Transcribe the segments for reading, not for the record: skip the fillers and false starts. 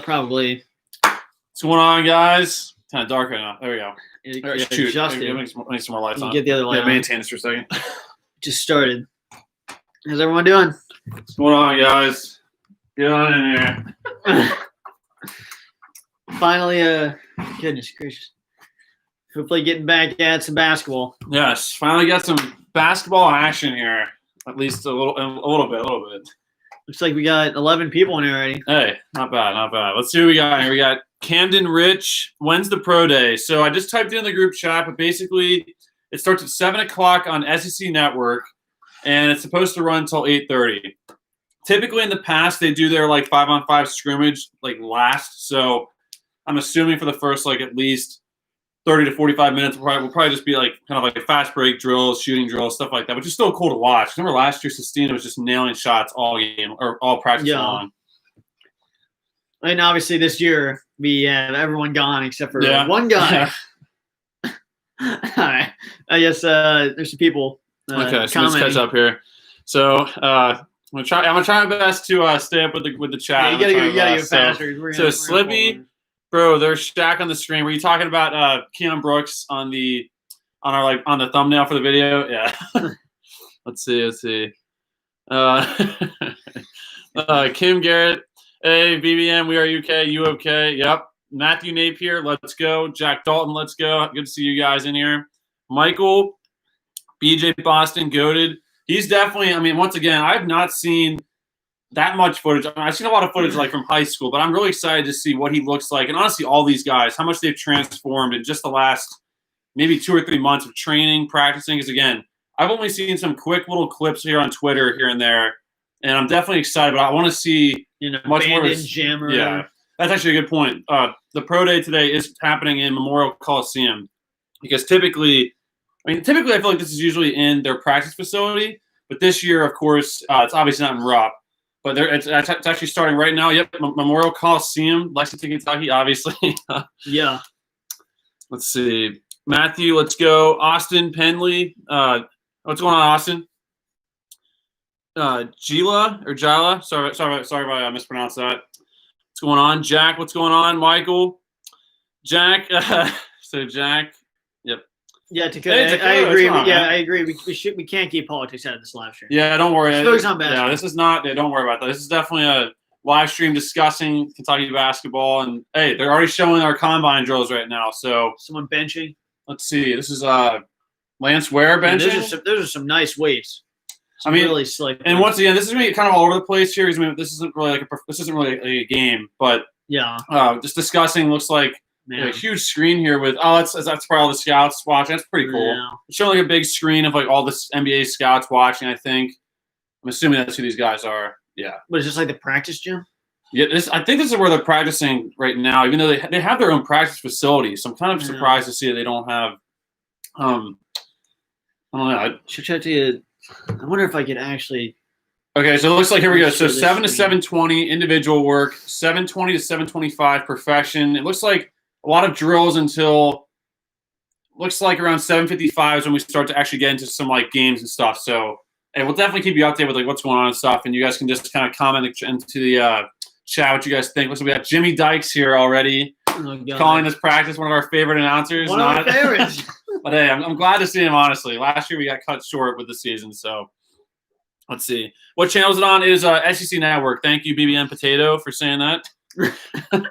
Probably. What's going on, guys? Kind of dark right now. There we go. Shoot. Make some more lights on. Get the other light on. Maintain this for a second. Just started. How's everyone doing? What's going on, guys? Get on in here. Finally, goodness gracious. Hopefully getting back at some basketball. Yes, finally got some basketball action here. At least a little bit. Looks like we got 11 people in here already. Hey, not bad. Let's see what we got here. We got Camden Rich. When's the pro day? So I just typed in the group chat, but basically it starts at 7 o'clock on SEC Network, and it's supposed to run until 8:30. Typically in the past, they do their 5-on-5 scrimmage last. So I'm assuming for the first at least 30 to 45 minutes will probably just be kind of fast break drills, shooting drills, stuff like that, which is still cool to watch. Remember last year, Sestina was just nailing shots all game or all practice long. And obviously this year we have everyone gone except for one guy. All right. I guess there's some people. Okay, so let's catch up here. So I'm gonna try my best to stay up with the chat. Yeah, you gotta go faster. So Slippy. Bro, there's Shaq on the screen. Were you talking about Keon Brooks on the thumbnail for the video? Yeah. Let's see. Kim Garrett. Hey, BBM, we are UK. You okay? Yep. Matthew Napier, let's go. Jack Dalton, let's go. Good to see you guys in here. Michael, BJ Boston, goated. He's definitely, once again, I've not seen that much footage. I've seen a lot of footage from high school, but I'm really excited to see what he looks like. And honestly, all these guys, how much they've transformed in just the last maybe 2 or 3 months of training, practicing. Because again, I've only seen some quick little clips here on Twitter here and there, and I'm definitely excited. But I want to see much more. Jammer. Yeah, that's actually a good point. The pro day today is happening in Memorial Coliseum because typically I feel like this is usually in their practice facility, but this year, of course, it's obviously not in Rupp. But it's actually starting right now. Yep, Memorial Coliseum, Lexington, Kentucky, obviously. Yeah. Let's see. Matthew, let's go. Austin Penley. What's going on, Austin? Jila. Sorry if I mispronounced that. What's going on? Jack, what's going on? Michael. Jack. So Jack. Yep. Yeah, Dakota, I agree. I agree. We can't keep politics out of this live stream. Yeah, don't worry. Focus on basketball. Yeah, this is not. Yeah, don't worry about that. This is definitely a live stream discussing Kentucky basketball. And hey, they're already showing our combine drills right now. So someone benching. Let's see. This is Lance Ware benching. Those are some nice weights. Really slick. And once again, this is going to be kind of all over the place here. This isn't really a game, but yeah, just discussing. Looks like. A huge screen here with that's probably all the scouts watching. That's pretty cool. Yeah. It's showing a big screen of all the NBA scouts watching. I think I'm assuming that's who these guys are. Yeah. But is this the practice gym? Yeah, I think this is where they're practicing right now. Even though they have their own practice facility, so I'm kind of surprised to see that they don't have. I don't know. I should check to you. I wonder if I could actually. Okay, so it looks like here we go. So 7 to 7:20 individual work, 7:20 to 7:25 perfection. It looks like a lot of drills until looks like around 7:55 is when we start to actually get into some games and stuff. So, hey, we'll definitely keep you updated with what's going on and stuff, and you guys can just kind of comment into the chat what you guys think. Looks like we got Jimmy Dykes here already calling this practice. One of our favorite announcers. One of our favorites. But hey, I'm glad to see him. Honestly, last year we got cut short with the season. So let's see what channel is it on. It is SEC Network. Thank you, BBN Potato, for saying that. All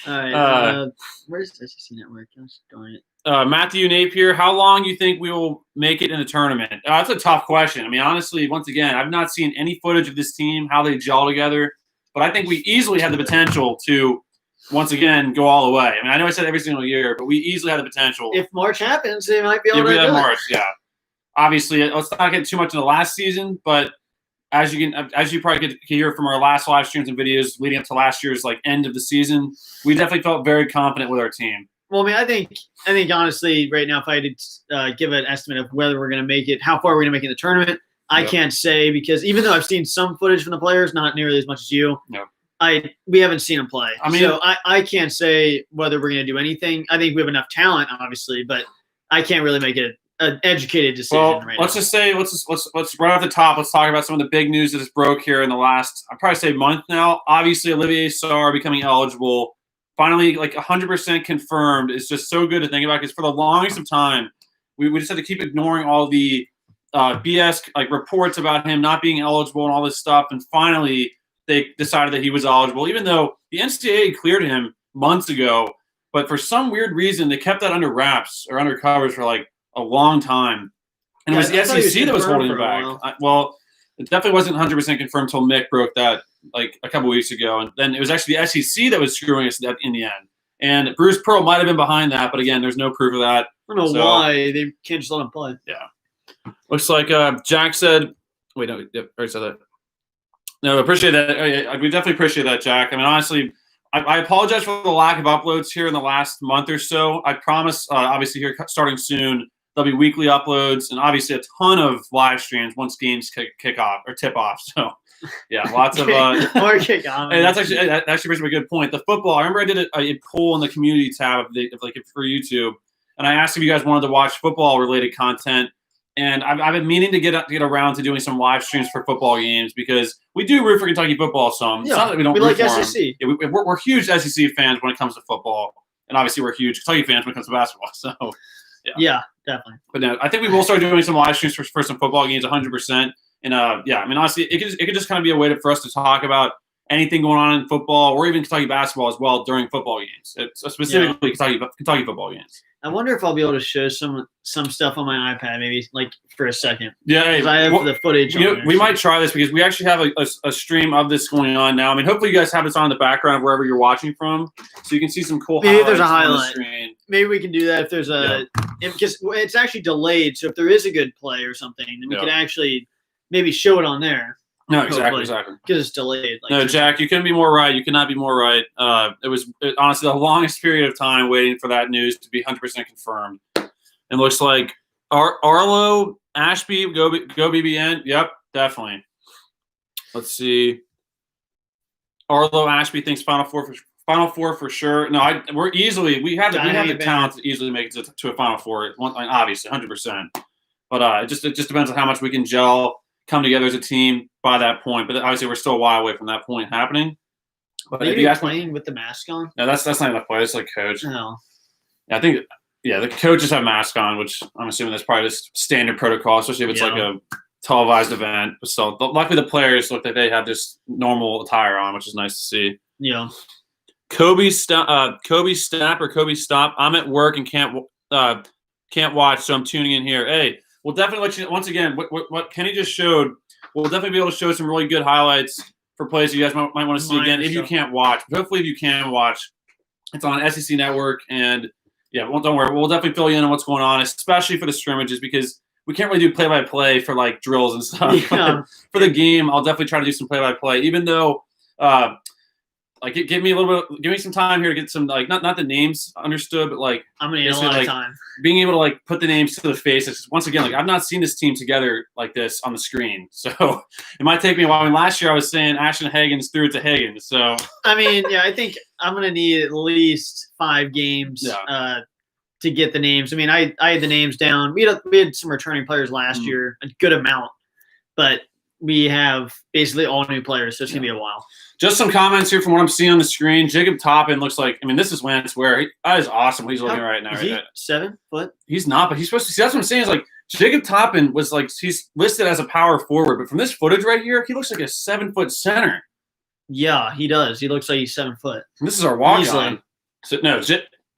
right. Where's the SEC Network? Darn it. Matthew Napier, how long do you think we will make it in the tournament? That's a tough question. Honestly, once again, I've not seen any footage of this team, how they gel together, but I think we easily have the potential to, once again, go all the way. I know I said every single year, but we easily have the potential. If March happens, they might be able to do it. March, yeah. Obviously, let's not get too much into the last season, but as you probably get to hear from our last live streams and videos leading up to last year's end of the season, we definitely felt very confident with our team. Well, I think honestly, right now, if I had to give an estimate of whether we're going to make it, how far we're going to make it in the tournament, I can't say because even though I've seen some footage from the players, not nearly as much as you. No. We haven't seen them play. So I can't say whether we're going to do anything. I think we have enough talent, obviously, but I can't really make it an educated decision. Well, right let's now. just say let's right off the top. Let's talk about some of the big news that has broke here in the last, I'd probably say, month now. Obviously, Olivier Sarr becoming eligible, finally, like 100% confirmed. Is just so good to think about because for the longest of time, we just had to keep ignoring all the BS like reports about him not being eligible and all this stuff, and finally they decided that he was eligible, even though the NCAA cleared him months ago. But for some weird reason, they kept that under wraps or under covers for like a long time. And it was the SEC that was holding him back. Well, it definitely wasn't 100% confirmed until Mick broke that like a couple weeks ago. And then it was actually the SEC that was screwing us in the end. And Bruce Pearl might have been behind that, but again, there's no proof of that. I don't know why they can't just let him play. Yeah. Looks like Jack said – wait, no, yep, I already said that. No, appreciate that. We definitely appreciate that, Jack. I mean, honestly – I apologize for the lack of uploads here in the last month or so. I promise, obviously, here starting soon, there'll be weekly uploads and obviously a ton of live streams once games kick off or tip off. So, yeah, lots of or kick off. Hey, that actually brings me a good point. The football. I remember I did a poll in the community tab of for YouTube, and I asked if you guys wanted to watch football related content. And I've been meaning to get around to doing some live streams for football games because we do root for Kentucky football some. Yeah, it's not that we don't we root like for SEC. Yeah, we're huge SEC fans when it comes to football. And obviously we're huge Kentucky fans when it comes to basketball. So, yeah definitely. But no, I think we will start doing some live streams for some football games 100%. And, yeah, I mean, honestly, it could just kind of be a way for us to talk about anything going on in football or even Kentucky basketball as well during football games. It's specifically Kentucky football games. I wonder if I'll be able to show some stuff on my iPad, maybe like for a second. Yeah, because I have the footage. We might try this because we actually have a stream of this going on now. I mean, hopefully you guys have this on in the background wherever you're watching from, so you can see some cool. Maybe there's a highlights on the highlight. screen. Maybe we can do that if there's because it's actually delayed. So if there is a good play or something, then we can actually maybe show it on there. No, exactly. Because it's delayed. No, Jack, you couldn't be more right. You could not be more right. It was honestly the longest period of time waiting for that news to be 100% confirmed. It looks like Arlo, Ashby, go BBN. Yep, definitely. Let's see. Arlo, Ashby thinks Final Four for sure. No, we have the talent to easily make it to a Final Four. Obviously, 100%. But it just depends on how much we can gel, come together as a team by that point. But obviously, we're still a while away from that point happening. But if you guys playing with the mask on? No, that's not even a play. It's like coach. No. Yeah, I think. Yeah, the coaches have masks on, which I'm assuming that's probably just standard protocol, especially if it's like a televised event. So luckily, the players look like they have just normal attire on, which is nice to see. Yeah. Kobe Stop. I'm at work and can't watch, so I'm tuning in here. Hey, we'll definitely let you. Once again, what Kenny just showed, we'll definitely be able to show some really good highlights for plays you guys might want to see again if you can't watch. But hopefully, if you can watch, it's on SEC Network and. Yeah, well, don't worry. We'll definitely fill you in on what's going on, especially for the scrimmages, because we can't really do play-by-play for, like, drills and stuff. Yeah. For the game, I'll definitely try to do some play-by-play, even though, give me some time here to get some, like, not the names understood, but, like, I'm going to need a lot of time. Being able to, like, put the names to the faces. Once again, like, I've not seen this team together like this on the screen, so it might take me a while. I mean, last year I was saying Ashton Higgins threw it to Higgins, so. I mean, yeah, I think I'm going to need at least 5 games to get the names. I mean, I had the names down. We had some returning players last year, a good amount, but we have basically all new players, so it's going to be a while. Just some comments here from what I'm seeing on the screen. Jacob Toppin looks like, I mean, this is Lance Ware. That is awesome what he's looking right now. Is he 7 foot? He's not, but he's supposed to see. That's what I'm saying is like Jacob Toppin was like, he's listed as a power forward, but from this footage right here, he looks like a 7-foot center. Yeah, he does. He looks like he's 7 foot. And this is our walk-on. So, no,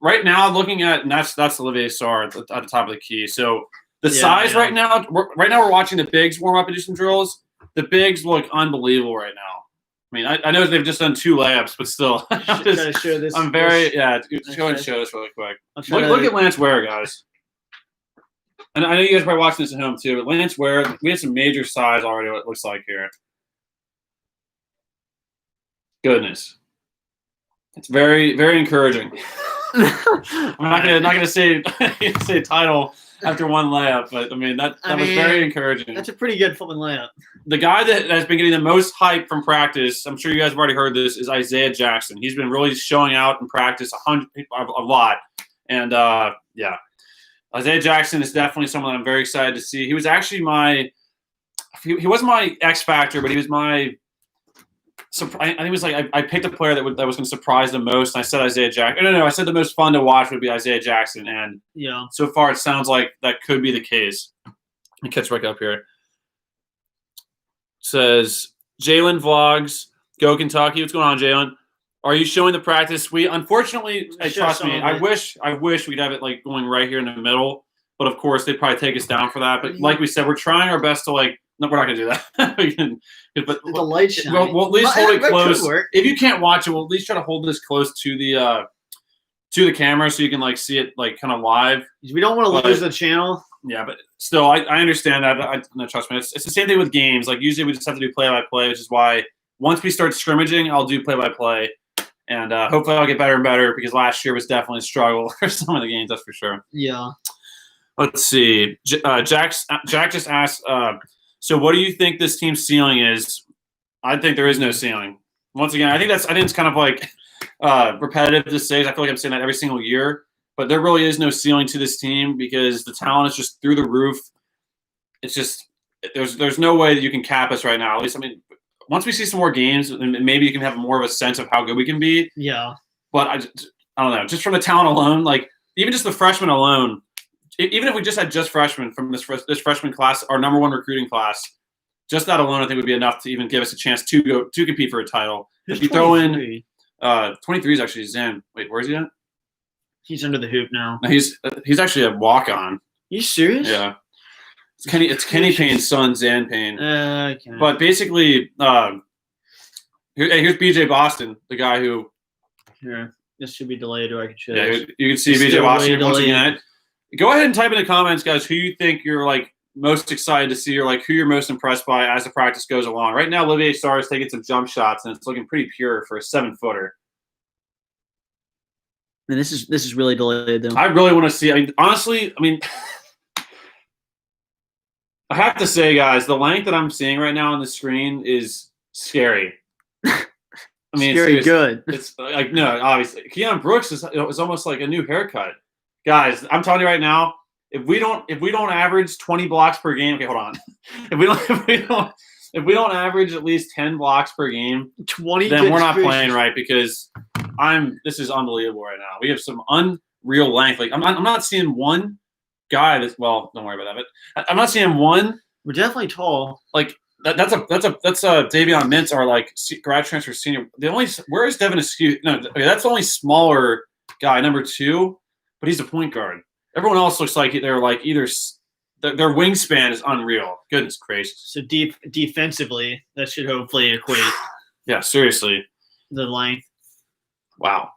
right now looking at, and that's Olivier Sarr at the top of the key. So the size right now we're watching the bigs warm up and do some drills. The bigs look unbelievable right now. I mean, I know they've just done 2 layups, but still. Just show this. I'm very, go ahead and show this really quick. Look at Lance Ware, guys. And I know you guys are probably watching this at home too, but Lance Ware, we have some major size already, what it looks like here. Goodness. It's very, very encouraging. I'm not gonna say title after 1 layup, but I mean that was very encouraging. That's a pretty good flipping layup. The guy that has been getting the most hype from practice, I'm sure you guys have already heard this, is Isaiah Jackson. He's been really showing out in practice a lot, and Isaiah Jackson is definitely someone that I'm very excited to see. He was actually he wasn't my X factor, but he was my. I think it was like I picked a player that was going to surprise the most, and I said Isaiah Jackson. No, I said the most fun to watch would be Isaiah Jackson, and so far it sounds like that could be the case. Let me catch back up here. It says Jalen Vlogs, go Kentucky. What's going on, Jalen? Are you showing the practice suite? Unfortunately, trust me, I wish we'd have it like going right here in the middle, but of course they'd probably take us down for that. But like we said, we're trying our best to like. No, we're not gonna do that. But the light shine. We'll at least hold it close. If you can't watch it, we'll at least try to hold this close to the camera so you can like see it like kind of live. We don't want to lose the channel. Yeah, but still, I understand that. No, trust me, it's the same thing with games. Like usually we just have to do play-by-play, which is why once we start scrimmaging, I'll do play-by-play, and hopefully I'll get better and better because last year was definitely a struggle for some of the games. That's for sure. Yeah. Let's see. Jack just asked. So what do you think this team's ceiling is? I think there is no ceiling. Once again, I think it's kind of like repetitive to say. I feel like I'm saying that every single year, but there really is no ceiling to this team because the talent is just through the roof. It's just there's no way that you can cap us right now. At least, I mean, once we see some more games, maybe you can have more of a sense of how good we can be. Yeah. But I don't know. Just from the talent alone, like even just the freshmen alone. Even if we just had just freshmen from this freshman class, our number one recruiting class, just that alone, I think would be enough to even give us a chance to compete for a title. Who's if you throw in 23 is actually Zen. Wait, where's he at? He's under the hoop now. No, he's actually a walk-on. You serious? Yeah. It's Kenny Payne's son, Zan Payne. Okay. But basically, here's BJ Boston, the guy who. Here, this should be delayed, or I can show. Yeah, you can see BJ Boston once again. Go ahead and type in the comments, guys, who you think you're like most excited to see or like who you're most impressed by as the practice goes along. Right now, Olivier Sarr is taking some jump shots, and it's looking pretty pure for a 7-footer. And this is really delayed, though. I really want to see. I mean, honestly, I have to say, guys, the length that I'm seeing right now on the screen is scary. Scary good. It's like no, obviously, Keon Brooks is almost like a new haircut. Guys, I'm telling you right now, if we don't average 20 blocks per game, okay, hold on. If we don't average at least 10 blocks per game, 20, then we're not playing right because this is unbelievable right now. We have some unreal length. Like I'm not seeing one guy don't worry about that. But I'm not seeing one. We're definitely tall. Like that's Davion Mintz, our like grad transfer senior. Where is Devin Askew? No, okay, that's the only smaller guy, number 2. But he's a point guard. Everyone else looks like they're like either their wingspan is unreal. Goodness gracious. So defensively, that should hopefully equate. Yeah, seriously. The length. Wow.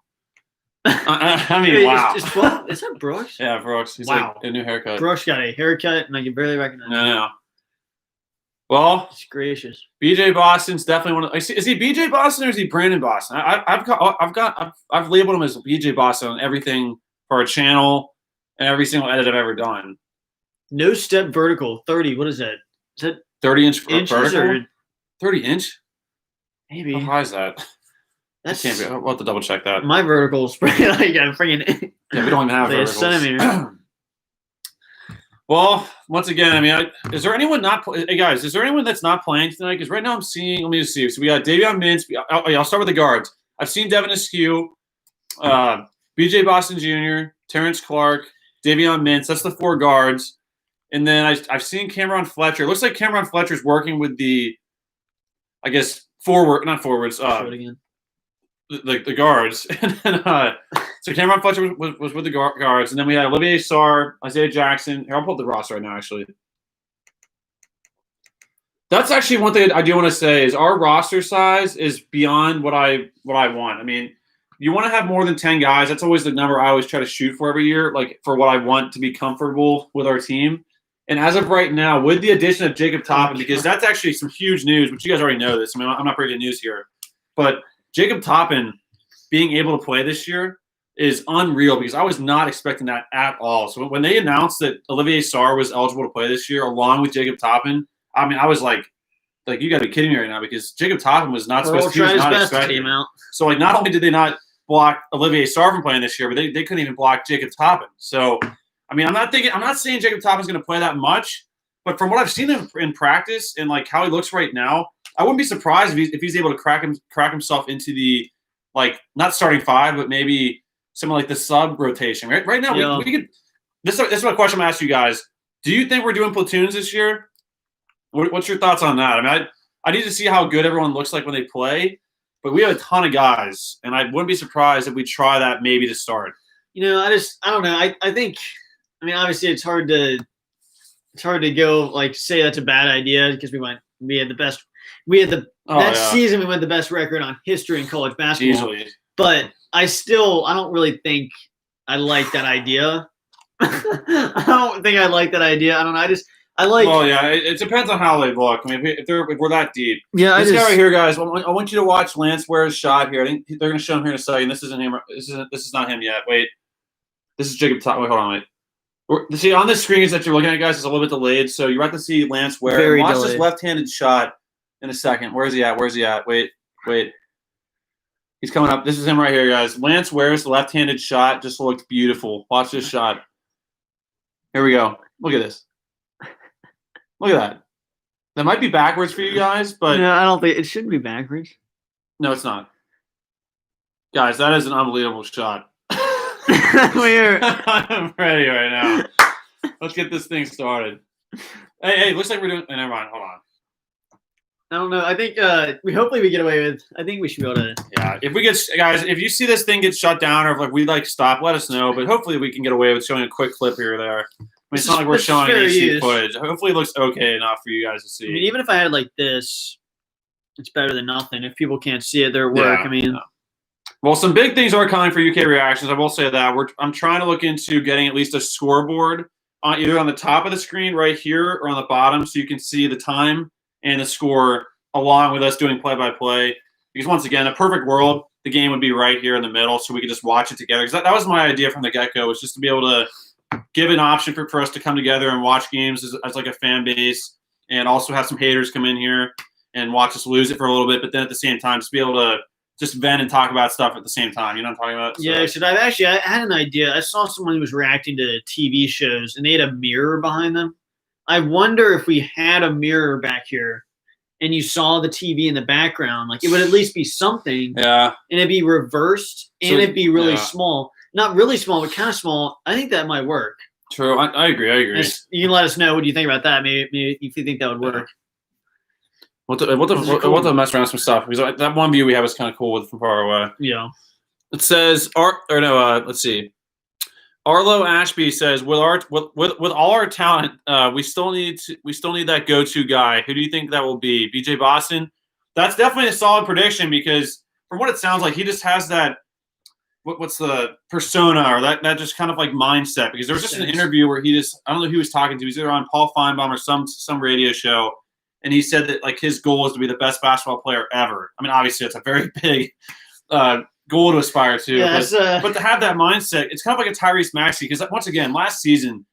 I mean, wow. Is that Brooks? Yeah, Brooks. He's wow. Like a new haircut. Brooks got a haircut, and I can barely recognize him. No. Well, it's gracious. BJ Boston's definitely one of. Is he BJ Boston or is he Brandon Boston? I've labeled him as BJ Boston on everything. For our channel and every single edit I've ever done. No step vertical, 30. What is that? Is that 30-inch vertical? 30-inch? Maybe. How high is that? That can't be. I'll have to double check that. My vertical is like I'm freaking. Yeah, we don't even have verticals. Centimeter. Well, once again, is there anyone not? Hey guys, is there anyone that's not playing tonight? Because right now I'm seeing. Let me just see. So we got Davion Mintz. I'll start with the guards. I've seen Devin Askew. BJ Boston Jr., Terrence Clark, Davion Mintz. That's the 4 guards. And then I've seen Cameron Fletcher. It looks like Cameron Fletcher's working with the, I guess, not forwards. The guards. And then, so Cameron Fletcher was with the guards. And then we had Olivier Sarr, Isaiah Jackson. Here, I'll pull up the roster right now, actually. That's actually one thing I do want to say is our roster size is beyond what I want. I mean, you want to have more than 10 guys. That's always the number I always try to shoot for every year, like for what I want to be comfortable with our team. And as of right now, with the addition of Jacob Toppin, because that's actually some huge news, which you guys already know this. I'm not breaking news here. But Jacob Toppin being able to play this year is unreal because I was not expecting that at all. So when they announced that Olivier Sarr was eligible to play this year along with Jacob Toppin, I was like you got to be kidding me right now because Jacob Toppin was not supposed to. He was not expected. So not only did they not block Olivier Sarr from playing this year, but they couldn't even block Jacob Toppin. So I mean, I'm not saying Jacob Toppin's going to play that much, but from what I've seen him in practice and like how he looks right now, I wouldn't be surprised if he's able to crack himself into the like not starting 5, but maybe something like the sub rotation. Right now, we could. This is my question I'm asking you guys. Do you think we're doing platoons this year? What's your thoughts on that? I mean, I need to see how good everyone looks like when they play, but we have a ton of guys, and I wouldn't be surprised if we try that maybe to start. I don't know. I think, obviously it's hard to go like say that's a bad idea because season we went the best record on history in college basketball. Easily. But I don't really think I like that idea. I don't think I like that idea. I don't know. Well, yeah, it depends on how they look. I mean, if we're that deep. Yeah, this guy right here, guys. I want you to watch Lance Ware's shot here. I think they're going to show him here in a second. This isn't him. This is not him yet. Wait, this is Jacob Top. Wait, hold on. Wait. See, on the screens that you're looking at, guys, it's a little bit delayed. So you're about to see Lance Ware. Very watch delayed. This left-handed shot in a second. Where is he at? Wait. He's coming up. This is him right here, guys. Lance Ware's left-handed shot just looked beautiful. Watch this shot. Here we go. Look at this. Look at that. That might be backwards for you guys, but no, I don't think it shouldn't be backwards. No, it's not. Guys, that is an unbelievable shot. I'm ready right now. Let's get this thing started. Hey, looks like we're doing. Never mind. Hold on. I don't know. I think hopefully we get away with. I think we should be able to. Yeah, if you see this thing get shut down or if we stop, let us know. But hopefully we can get away with showing a quick clip here or there. I mean, it's not like we're showing HD footage. Hopefully it looks okay enough for you guys to see. I mean, even if I had like this, it's better than nothing. If people can't see it, they're at work. Yeah. Well, some big things are coming for UK reactions. I will say that I'm trying to look into getting at least a scoreboard either on the top of the screen right here or on the bottom, so you can see the time and the score along with us doing play-by-play. Because once again, a perfect world, the game would be right here in the middle, so we could just watch it together. Because that was my idea from the get-go, was just to be able to give an option for us to come together and watch games as like a fan base, and also have some haters come in here and watch us lose it for a little bit, but then at the same time just be able to just vent and talk about stuff at the same time. You know what I'm talking about? So. Yeah, I had an idea. I saw someone who was reacting to TV shows, and they had a mirror behind them. I wonder if we had a mirror back here and you saw the TV in the background, like it would at least be something. Yeah. And it'd be reversed, and it'd be really small. Not really small, but kind of small. I think that might work. True. I agree. You can let us know what you think about that. Maybe if you think that would work. What the mess around with some stuff? Because that one view we have is kind of cool with from far away. Yeah. It says, let's see. Arlo Ashby says, with all our talent, we still need that go-to guy. Who do you think that will be? BJ Boston? That's definitely a solid prediction because from what it sounds like, he just has that. What's the persona or that just kind of like mindset? Because there was just an interview where I don't know who he was talking to. He was either on Paul Feinbaum or some radio show, and he said that like his goal is to be the best basketball player ever. I mean, obviously it's a very big goal to aspire to. Yeah, but to have that mindset, it's kind of like a Tyrese Maxey. Because once again, last season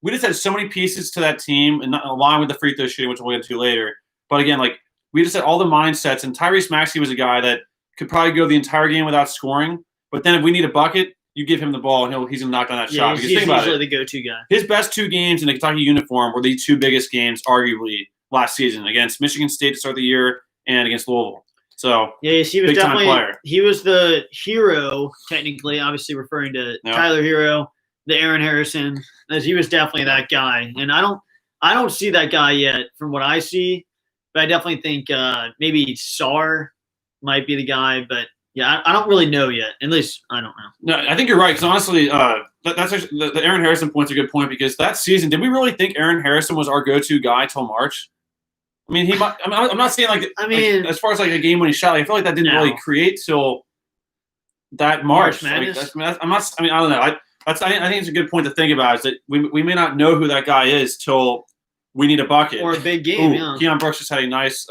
we just had so many pieces to that team, and along with the free throw shooting, which we'll get to later. But again, like we just had all the mindsets, and Tyrese Maxey was a guy that could probably go the entire game without scoring. But then if we need a bucket, you give him the ball, and he's going to knock down that shot. He's usually the go-to guy. His best 2 games in the Kentucky uniform were the 2 biggest games, arguably, last season against Michigan State to start the year and against Louisville. So, he was definitely he was the hero, technically, obviously referring to Tyler Herro, the Aaron Harrison, as he was definitely that guy. And I don't see that guy yet from what I see, but I definitely think maybe Sarr might be the guy, but. Yeah, I don't really know yet. At least I don't know. No, I think you're right. Because honestly, that's actually, the Aaron Harrison point's a good point. Because that season, did we really think Aaron Harrison was our go-to guy till March? I mean, I'm not saying like as far as like a game-winning shot, I feel like that didn't really create till that March. I don't know. I think it's a good point to think about. Is that we may not know who that guy is till we need a bucket or a big game. Keon Brooks just had a nice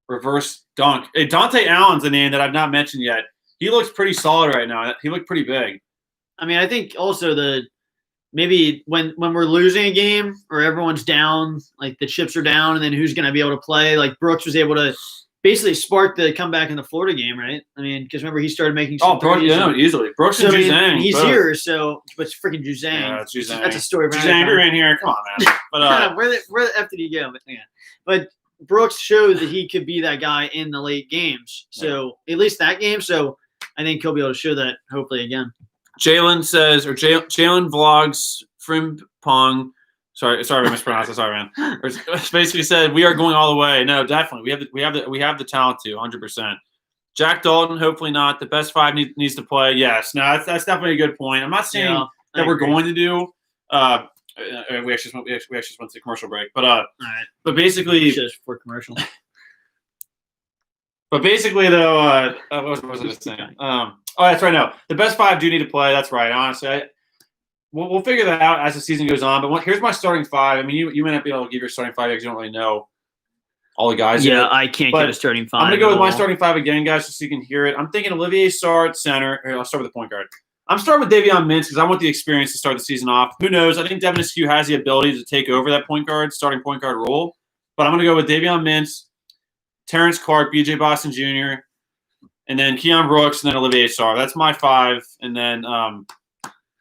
reverse dunk. Hey, Dante Allen's a name that I've not mentioned yet. He looks pretty solid right now. He looked pretty big. I mean, I think also maybe when we're losing a game or everyone's down, like the chips are down, and then who's going to be able to play? Like Brooks was able to basically sparked the comeback in the Florida game, right? I mean, because remember he started making some Brooks, easily. Brooks and Juzang. He's here, so but it's freaking Juzang. Yeah, it's Juzang. That's a story. Juzang, you're in here. Come on, man. But where the F did he go? But Brooks showed that he could be that guy in the late games. So at least that game. So I think he'll be able to show that hopefully again. Jalen says, or Jalen vlogs Frimpong. Sorry if I mispronounced it. Sorry, man. Basically said we are going all the way. No, definitely. We have the talent to 100%. Jack Dalton, hopefully not. The best 5 needs to play. Yes. No, that's definitely a good point. I'm not saying that we're going to do. We actually went to the commercial break, but all right. But basically, just for commercial. But basically, though, what was I just saying? Oh, that's right. No, the best 5 do need to play. That's right. Honestly, we'll figure that out as the season goes on. But here's my starting 5. I mean, you may not be able to give your starting 5 because you don't really know all the guys. Yeah, I can't get a starting 5. I'm gonna go with my starting 5 again, guys, just so you can hear it. I'm thinking Olivier Sarr at center. Here, I'll start with the point guard. I'm starting with Davion Mintz because I want the experience to start the season off. Who knows? I think Devin Askew has the ability to take over that starting point guard role. But I'm going to go with Davion Mintz, Terrence Clark, B.J. Boston Jr., and then Keon Brooks, and then Olivier Sarr. That's my 5. And then,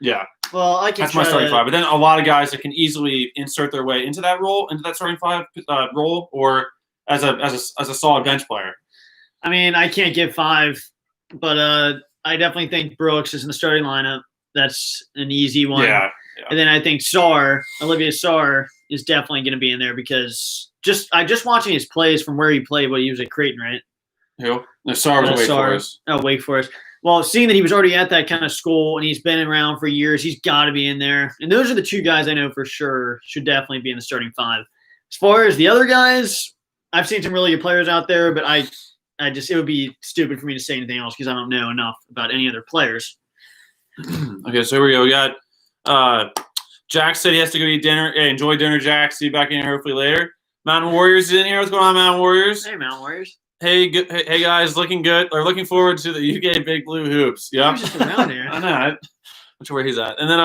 yeah. Well, that's my starting 5. But then a lot of guys that can easily insert their way into that role, into that starting 5 role, or as a solid bench player. I mean, I can't give 5, but I definitely think Brooks is in the starting lineup. That's an easy one. Yeah. And then I think Olivier Sarr is definitely going to be in there because just watching his plays from where he played, he was at Creighton, right? Who? No, Sarr was Wake Forest. Oh, Wake Forest. Well, seeing that he was already at that kind of school and he's been around for years, he's got to be in there. And those are the 2 guys I know for sure should definitely be in the starting 5. As far as the other guys, I've seen some really good players out there, but it would be stupid for me to say anything else because I don't know enough about any other players. Okay, so here we go. We got Jack said he has to go eat dinner. Hey, enjoy dinner, Jack. See you back in here hopefully later. Mountain Warriors is in here. What's going on, Mountain Warriors? Hey, Mountain Warriors. Hey, hey guys, looking good. Or looking forward to the UK Big Blue Hoops. Yeah, he's just around here. I know. I'm not sure where he's at. And then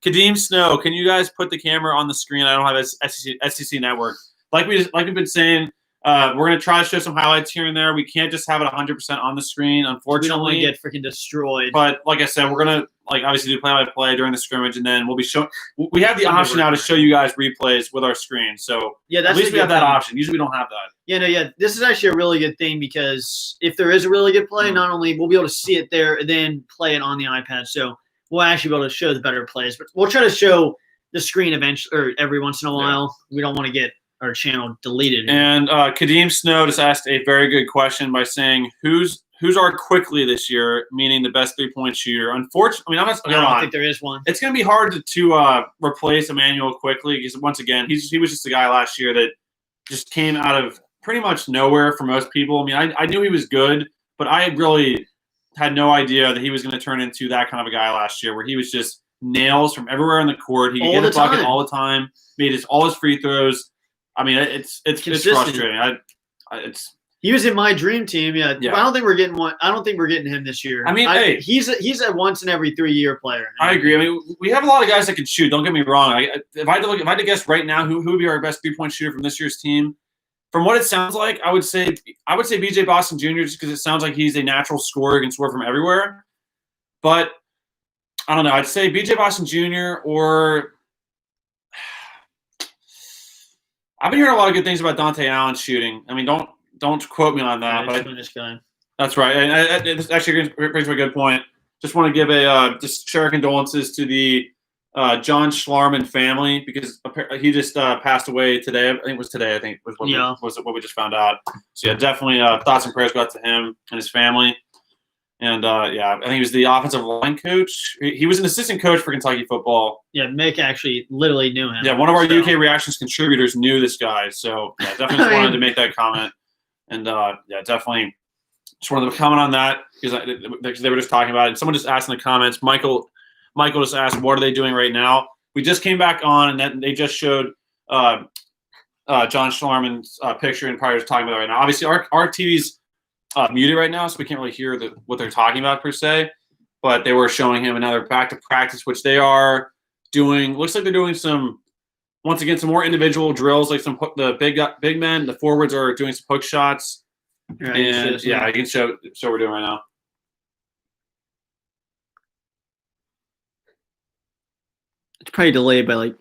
Kadeem Snow, can you guys put the camera on the screen? I don't have SEC Network. Like we've been saying. We're going to try to show some highlights here and there. We can't just have it 100% on the screen, unfortunately. We don't want to get freaking destroyed. But like I said, we're going to obviously do play-by-play during the scrimmage, and then we'll be showing. We have the option now to show you guys replays with our screen. So at least we have that option. Usually we don't have that. Yeah, this is actually a really good thing because if there is a really good play, not only we'll be able to see it there and then play it on the iPad. So we'll actually be able to show the better plays. But we'll try to show the screen eventually or every once in a while. Yeah. We don't want to get our channel deleted. And Kadeem Snow just asked a very good question by saying, who's our Quickley this year, meaning the best 3-point shooter? Unfortunately, I don't think there is one. It's going to be hard to replace Immanuel Quickley because, once again, he was just a guy last year that just came out of pretty much nowhere for most people. I mean, I knew he was good, but I really had no idea that he was going to turn into that kind of a guy last year where he was just nails from everywhere on the court. He could get a bucket all the time, made all his free throws. I mean, it's frustrating. He was in my dream team. Yeah. I don't think we're getting one. I don't think we're getting him this year. I mean, he's a once in every 3-year player. I agree. I mean, we have a lot of guys that can shoot. Don't get me wrong. If I had to guess right now, who would be our best 3-point shooter from this year's team? From what it sounds like, I would say B.J. Boston Jr. just because it sounds like he's a natural scorer, can score from everywhere. But I don't know. I'd say B.J. Boston Jr. or I've been hearing a lot of good things about Dante Allen shooting. I mean, don't quote me on that. But this guy. That's right. And this actually brings me a good point. Just want to give just share condolences to the John Schlarman family because he just passed away today. I think it was today. I think was what we just found out. So yeah, definitely thoughts and prayers go out to him and his family. And I think he was the offensive line coach. He was an assistant coach for Kentucky football. Yeah, Mick actually literally knew him. Yeah, one of our UK Reactions contributors knew this guy. So yeah, definitely wanted to make that comment. And definitely just wanted to comment on that because they were just talking about it. Someone just asked in the comments. Michael just asked, "What are they doing right now?" We just came back on, and then they just showed John Schlarman's picture, and probably just talking about it right now. Obviously, our TV's muted right now, so we can't really hear what they're talking about per se. But they were showing him another back to practice, which they are doing. Looks like they're doing some more individual drills, like the big men. The forwards are doing some hook shots. Right, And yeah, I can show what we're doing right now. It's probably delayed by like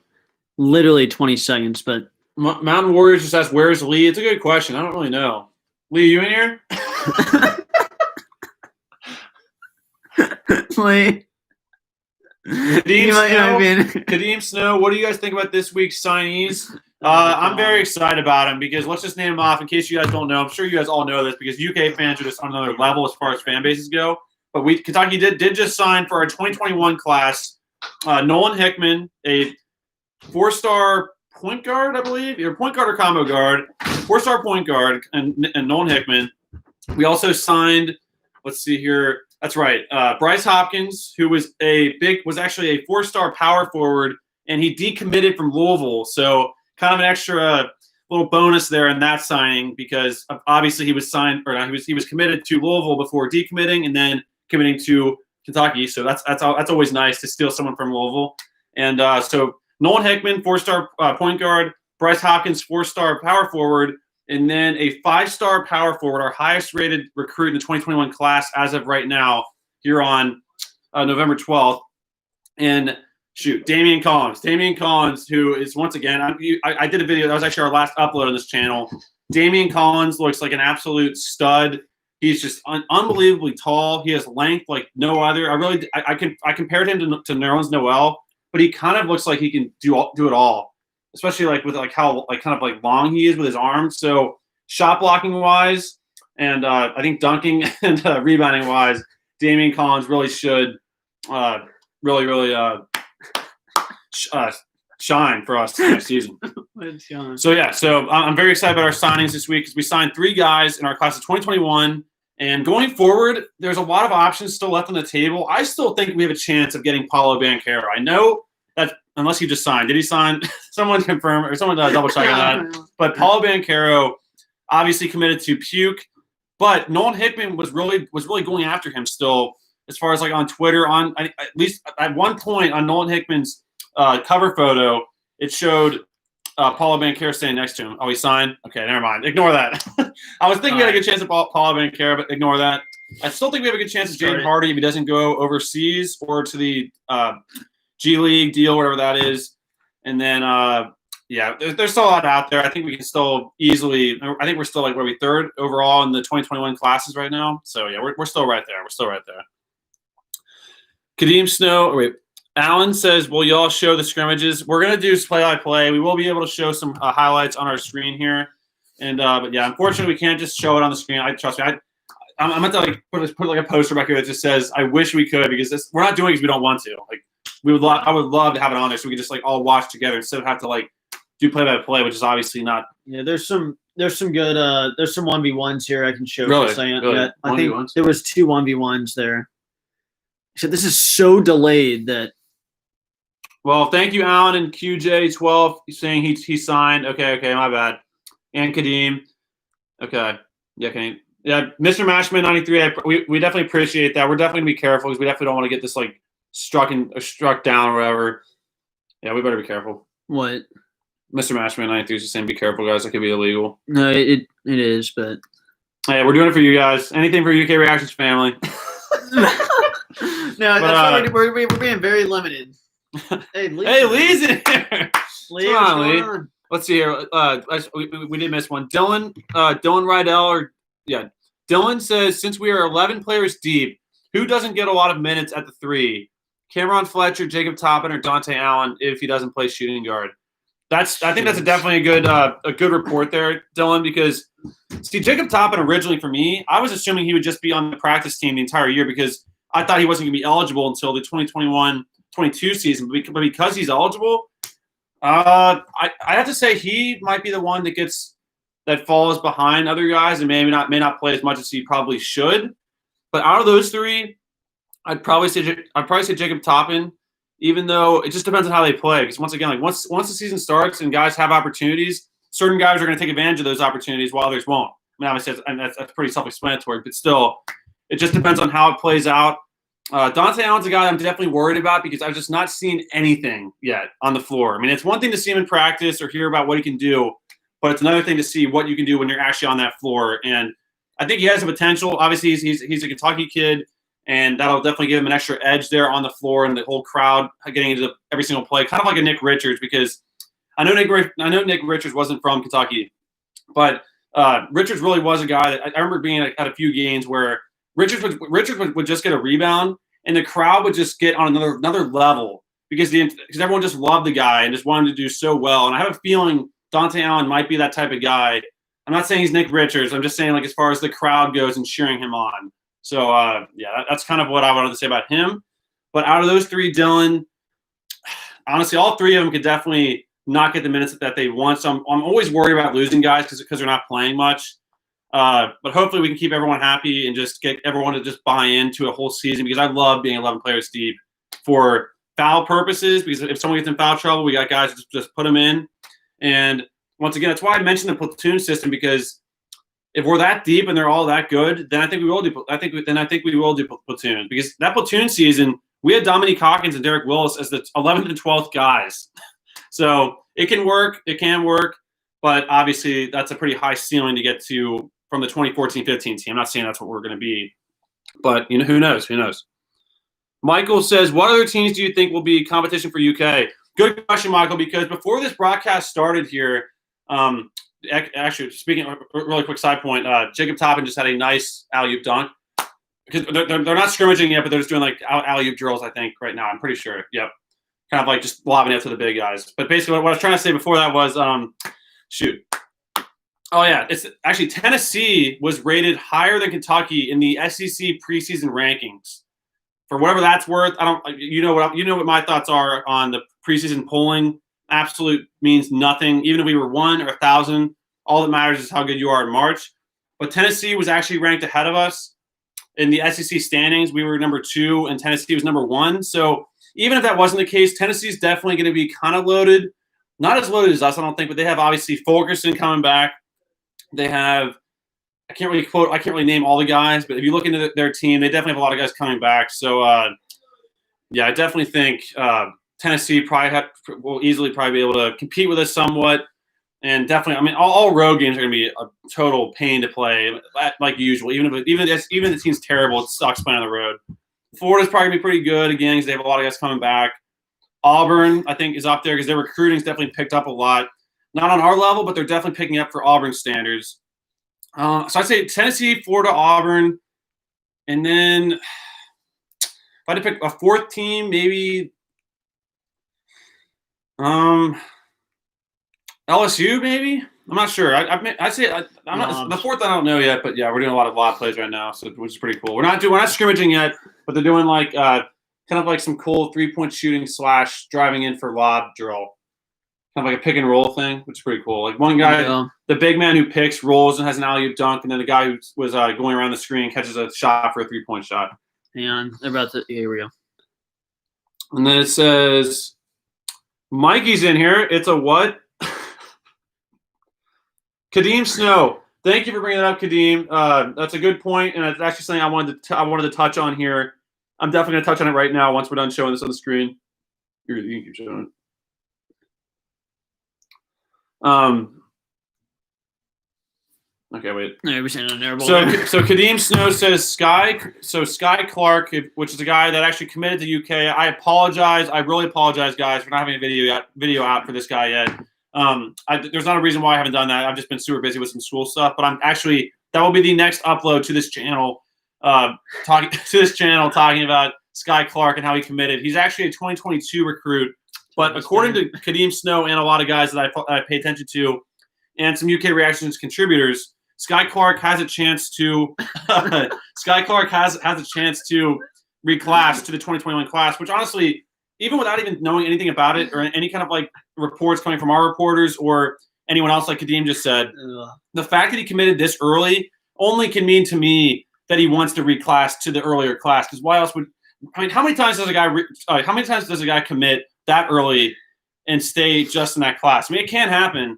literally 20 seconds, but Mountain Warriors just asked, where's Lee? It's a good question. I don't really know. Lee, you in here? Lee. Kadeem Snow, what do you guys think about this week's signees? I'm very excited about him because let's just name them off in case you guys don't know. I'm sure you guys all know this because UK fans are just on another level as far as fan bases go. But Kentucky did just sign for our 2021 class Nolan Hickman, a 4-star point guard, I believe, or point guard or combo guard, 4-star point guard, and Nolan Hickman. We also signed, let's see here. That's right. Bryce Hopkins, who was actually a 4-star power forward, and he decommitted from Louisville. So kind of an extra little bonus there in that signing because obviously he was committed to Louisville before decommitting and then committing to Kentucky. So that's always nice to steal someone from Louisville. And so Nolan Hickman, 4-star point guard, Bryce Hopkins, 4-star power forward, and then a 5-star power forward, our highest rated recruit in the 2021 class as of right now, here on November 12th. And Damian Collins, who is once again, I did a video, that was actually our last upload on this channel. Damian Collins looks like an absolute stud. He's just unbelievably tall. He has length like no other. I compared him to Nerlens Noel, but he kind of looks like he can do it all. Especially like with like how like kind of like long he is with his arms. So shot blocking wise, and I think dunking and rebounding wise, Damian Collins really should really shine for us next season. So yeah, I'm very excited about our signings this week because we signed 3 guys in our class of 2021. And going forward, there's a lot of options still left on the table. I still think we have a chance of getting Paolo Banchero. I know that unless he just signed. Did he sign? Someone confirm or someone double check on that. But Paolo Banchero obviously committed to Puke, but Nolan Hickman was really going after him still as far as like on Twitter. At least at one point on Nolan Hickman's cover photo, it showed Paolo Banchero standing next to him. Oh, he signed? Okay, never mind. Ignore that. I was thinking we had a good chance at Paolo Banchero, but ignore that. I still think we have a good chance at Jaden Hardy if he doesn't go overseas or to the G League deal, whatever that is. And then, there's still a lot out there. I think we can still easily – I think we're still like where we 3rd overall in the 2021 classes right now. So, yeah, we're still right there. We're still right there. Kadeem Snow – wait. Alan says, will y'all show the scrimmages? We're going to do play-by-play. We will be able to show some highlights on our screen here. And but, yeah, unfortunately, we can't just show it on the screen. Trust me, I'm going to like put like a poster back here that just says, I wish we could because we're not doing it because we don't want to. Like, I would love to have it on there so we could just like all watch together instead of have to like do play-by-play, which is obviously not. Yeah, there's some good there's some 1v1s here I can show really? for a second. Really? Yeah, I think there was 2 1v1s there. So this is so delayed that. Well, thank you, Alan and QJ12 saying he signed. Okay, my bad. And Kadeem. Okay. Yeah, Kadeem. Yeah, Mr. Mashman 93. We definitely appreciate that. We're definitely gonna be careful because we definitely don't want to get this like struck down or whatever. Yeah, we better be careful. What? Mr. Mashman 93 is just saying be careful, guys. That could be illegal. No, it is, but yeah, we're doing it for you guys. Anything for UK Reactions family. No, that's we're being very limited. Hey, Lee's in here. Lee, come on, Lee. Let's see here. We did miss one. Dylan Rydell, Dylan says, since we are 11 players deep, who doesn't get a lot of minutes at the 3? Cameron Fletcher, Jacob Toppin, or Dante Allen if he doesn't play shooting guard. I think that's definitely a good report there, Dylan, because see, Jacob Toppin originally for me, I was assuming he would just be on the practice team the entire year because I thought he wasn't going to be eligible until the 2021-22 season. But because he's eligible, I have to say he might be the one that falls behind other guys and may not play as much as he probably should. But out of those 3, I'd probably say Jacob Toppin, even though it just depends on how they play. Because once again, like once the season starts and guys have opportunities, certain guys are going to take advantage of those opportunities while others won't. I mean, obviously, that's pretty self-explanatory, but still, it just depends on how it plays out. Dante Allen's a guy I'm definitely worried about because I've just not seen anything yet on the floor. I mean, it's one thing to see him in practice or hear about what he can do, but it's another thing to see what you can do when you're actually on that floor. And I think he has the potential. Obviously, he's a Kentucky kid, and that'll definitely give him an extra edge there on the floor and the whole crowd getting into every single play, kind of like a Nick Richards, because I know Nick Richards wasn't from Kentucky, but Richards really was a guy that I remember being at a few games where Richards would just get a rebound, and the crowd would just get on another level because everyone just loved the guy and just wanted to do so well. And I have a feeling Dante Allen might be that type of guy. I'm not saying he's Nick Richards. I'm just saying, like, as far as the crowd goes and cheering him on. So, that's kind of what I wanted to say about him. But out of those three, Dylan, honestly, all three of them could definitely not get the minutes that they want. So I'm always worried about losing guys because they're not playing much. But hopefully we can keep everyone happy and just get everyone to just buy into a whole season, because I love being 11 players deep for foul purposes, because if someone gets in foul trouble, we got guys to just put them in. And once again, that's why I mentioned the platoon system, because if we're that deep and they're all that good, then I think we will do. I think we will do platoon, because that platoon season we had Dominique Hawkins and Derek Willis as the 11th and 12th guys. So it can work. It can work, but obviously that's a pretty high ceiling to get to from the 2014-15 team. I'm not saying that's what we're going to be, but who knows? Who knows? Michael says, "What other teams do you think will be competition for UK?" Good question, Michael, because before this broadcast started here. Actually, speaking of a really quick side point, Jacob Toppin just had a nice alley-oop dunk. Because they're not scrimmaging yet, but they're just doing like alley-oop drills, I think, right now. I'm pretty sure. Yep. Kind of like just lobbing it to the big guys. But basically what I was trying to say before that was, Oh, yeah. It's actually Tennessee was rated higher than Kentucky in the SEC preseason rankings. For whatever that's worth, you know what my thoughts are on the preseason polling. Absolute means nothing. Even if we were 1 or 1,000, all that matters is how good you are in March. But Tennessee was actually ranked ahead of us in the SEC standings. We were number 2, and Tennessee was number 1. So even if that wasn't the case, Tennessee's definitely going to be kind of loaded. Not as loaded as us, I don't think, but they have obviously Fulkerson coming back. They have I can't really name all the guys, but if you look into their team, they definitely have a lot of guys coming back. So I definitely think Tennessee will easily be able to compete with us somewhat. And definitely, all road games are going to be a total pain to play, like usual. Even if the team's terrible, it sucks playing on the road. Florida's probably going to be pretty good again because they have a lot of guys coming back. Auburn, I think, is up there because their recruiting's definitely picked up a lot. Not on our level, but they're definitely picking up for Auburn standards. So I'd say Tennessee, Florida, Auburn, and then if I had to pick a fourth team, maybe LSU, maybe. I'm not sure. I'd say I'm not the fourth. I don't know yet, but yeah, we're doing a lot of plays right now, which is pretty cool. We're not scrimmaging yet, but they're doing like kind of like some cool 3-point shooting / driving in for lob drill. Kind of like a pick and roll thing, which is pretty cool. Like one guy, the big man who picks, rolls and has an alley-oop dunk, and then the guy who was going around the screen catches a shot for a 3-point shot. Hang on, here we go. And then it says, Mikey's in here. It's a what? Kadeem Snow. Thank you for bringing that up, Kadeem. That's a good point, and it's actually something I wanted to touch on here. I'm definitely going to touch on it right now once we're done showing this on the screen. You can keep showing it. Okay, wait. No, we're saying on there. So Kadeem Snow says Skyy Clark, which is a guy that actually committed to UK. I apologize. I really apologize, guys, for not having a video out for this guy yet. There's not a reason why I haven't done that. I've just been super busy with some school stuff. But that will be the next upload to this channel. Talking about Skyy Clark and how he committed. He's actually a 2022 recruit. But according to Kadeem Snow and a lot of guys that I pay attention to, and some UK Reactions contributors, Skyy Clark has a chance to reclass to the 2021 class. Which honestly, even without even knowing anything about it or any kind of like reports coming from our reporters or anyone else, like Kadeem just said, the fact that he committed this early only can mean to me that he wants to reclass to the earlier class. Because why else would? How many times does a guy commit that early and stay just in that class? It can happen,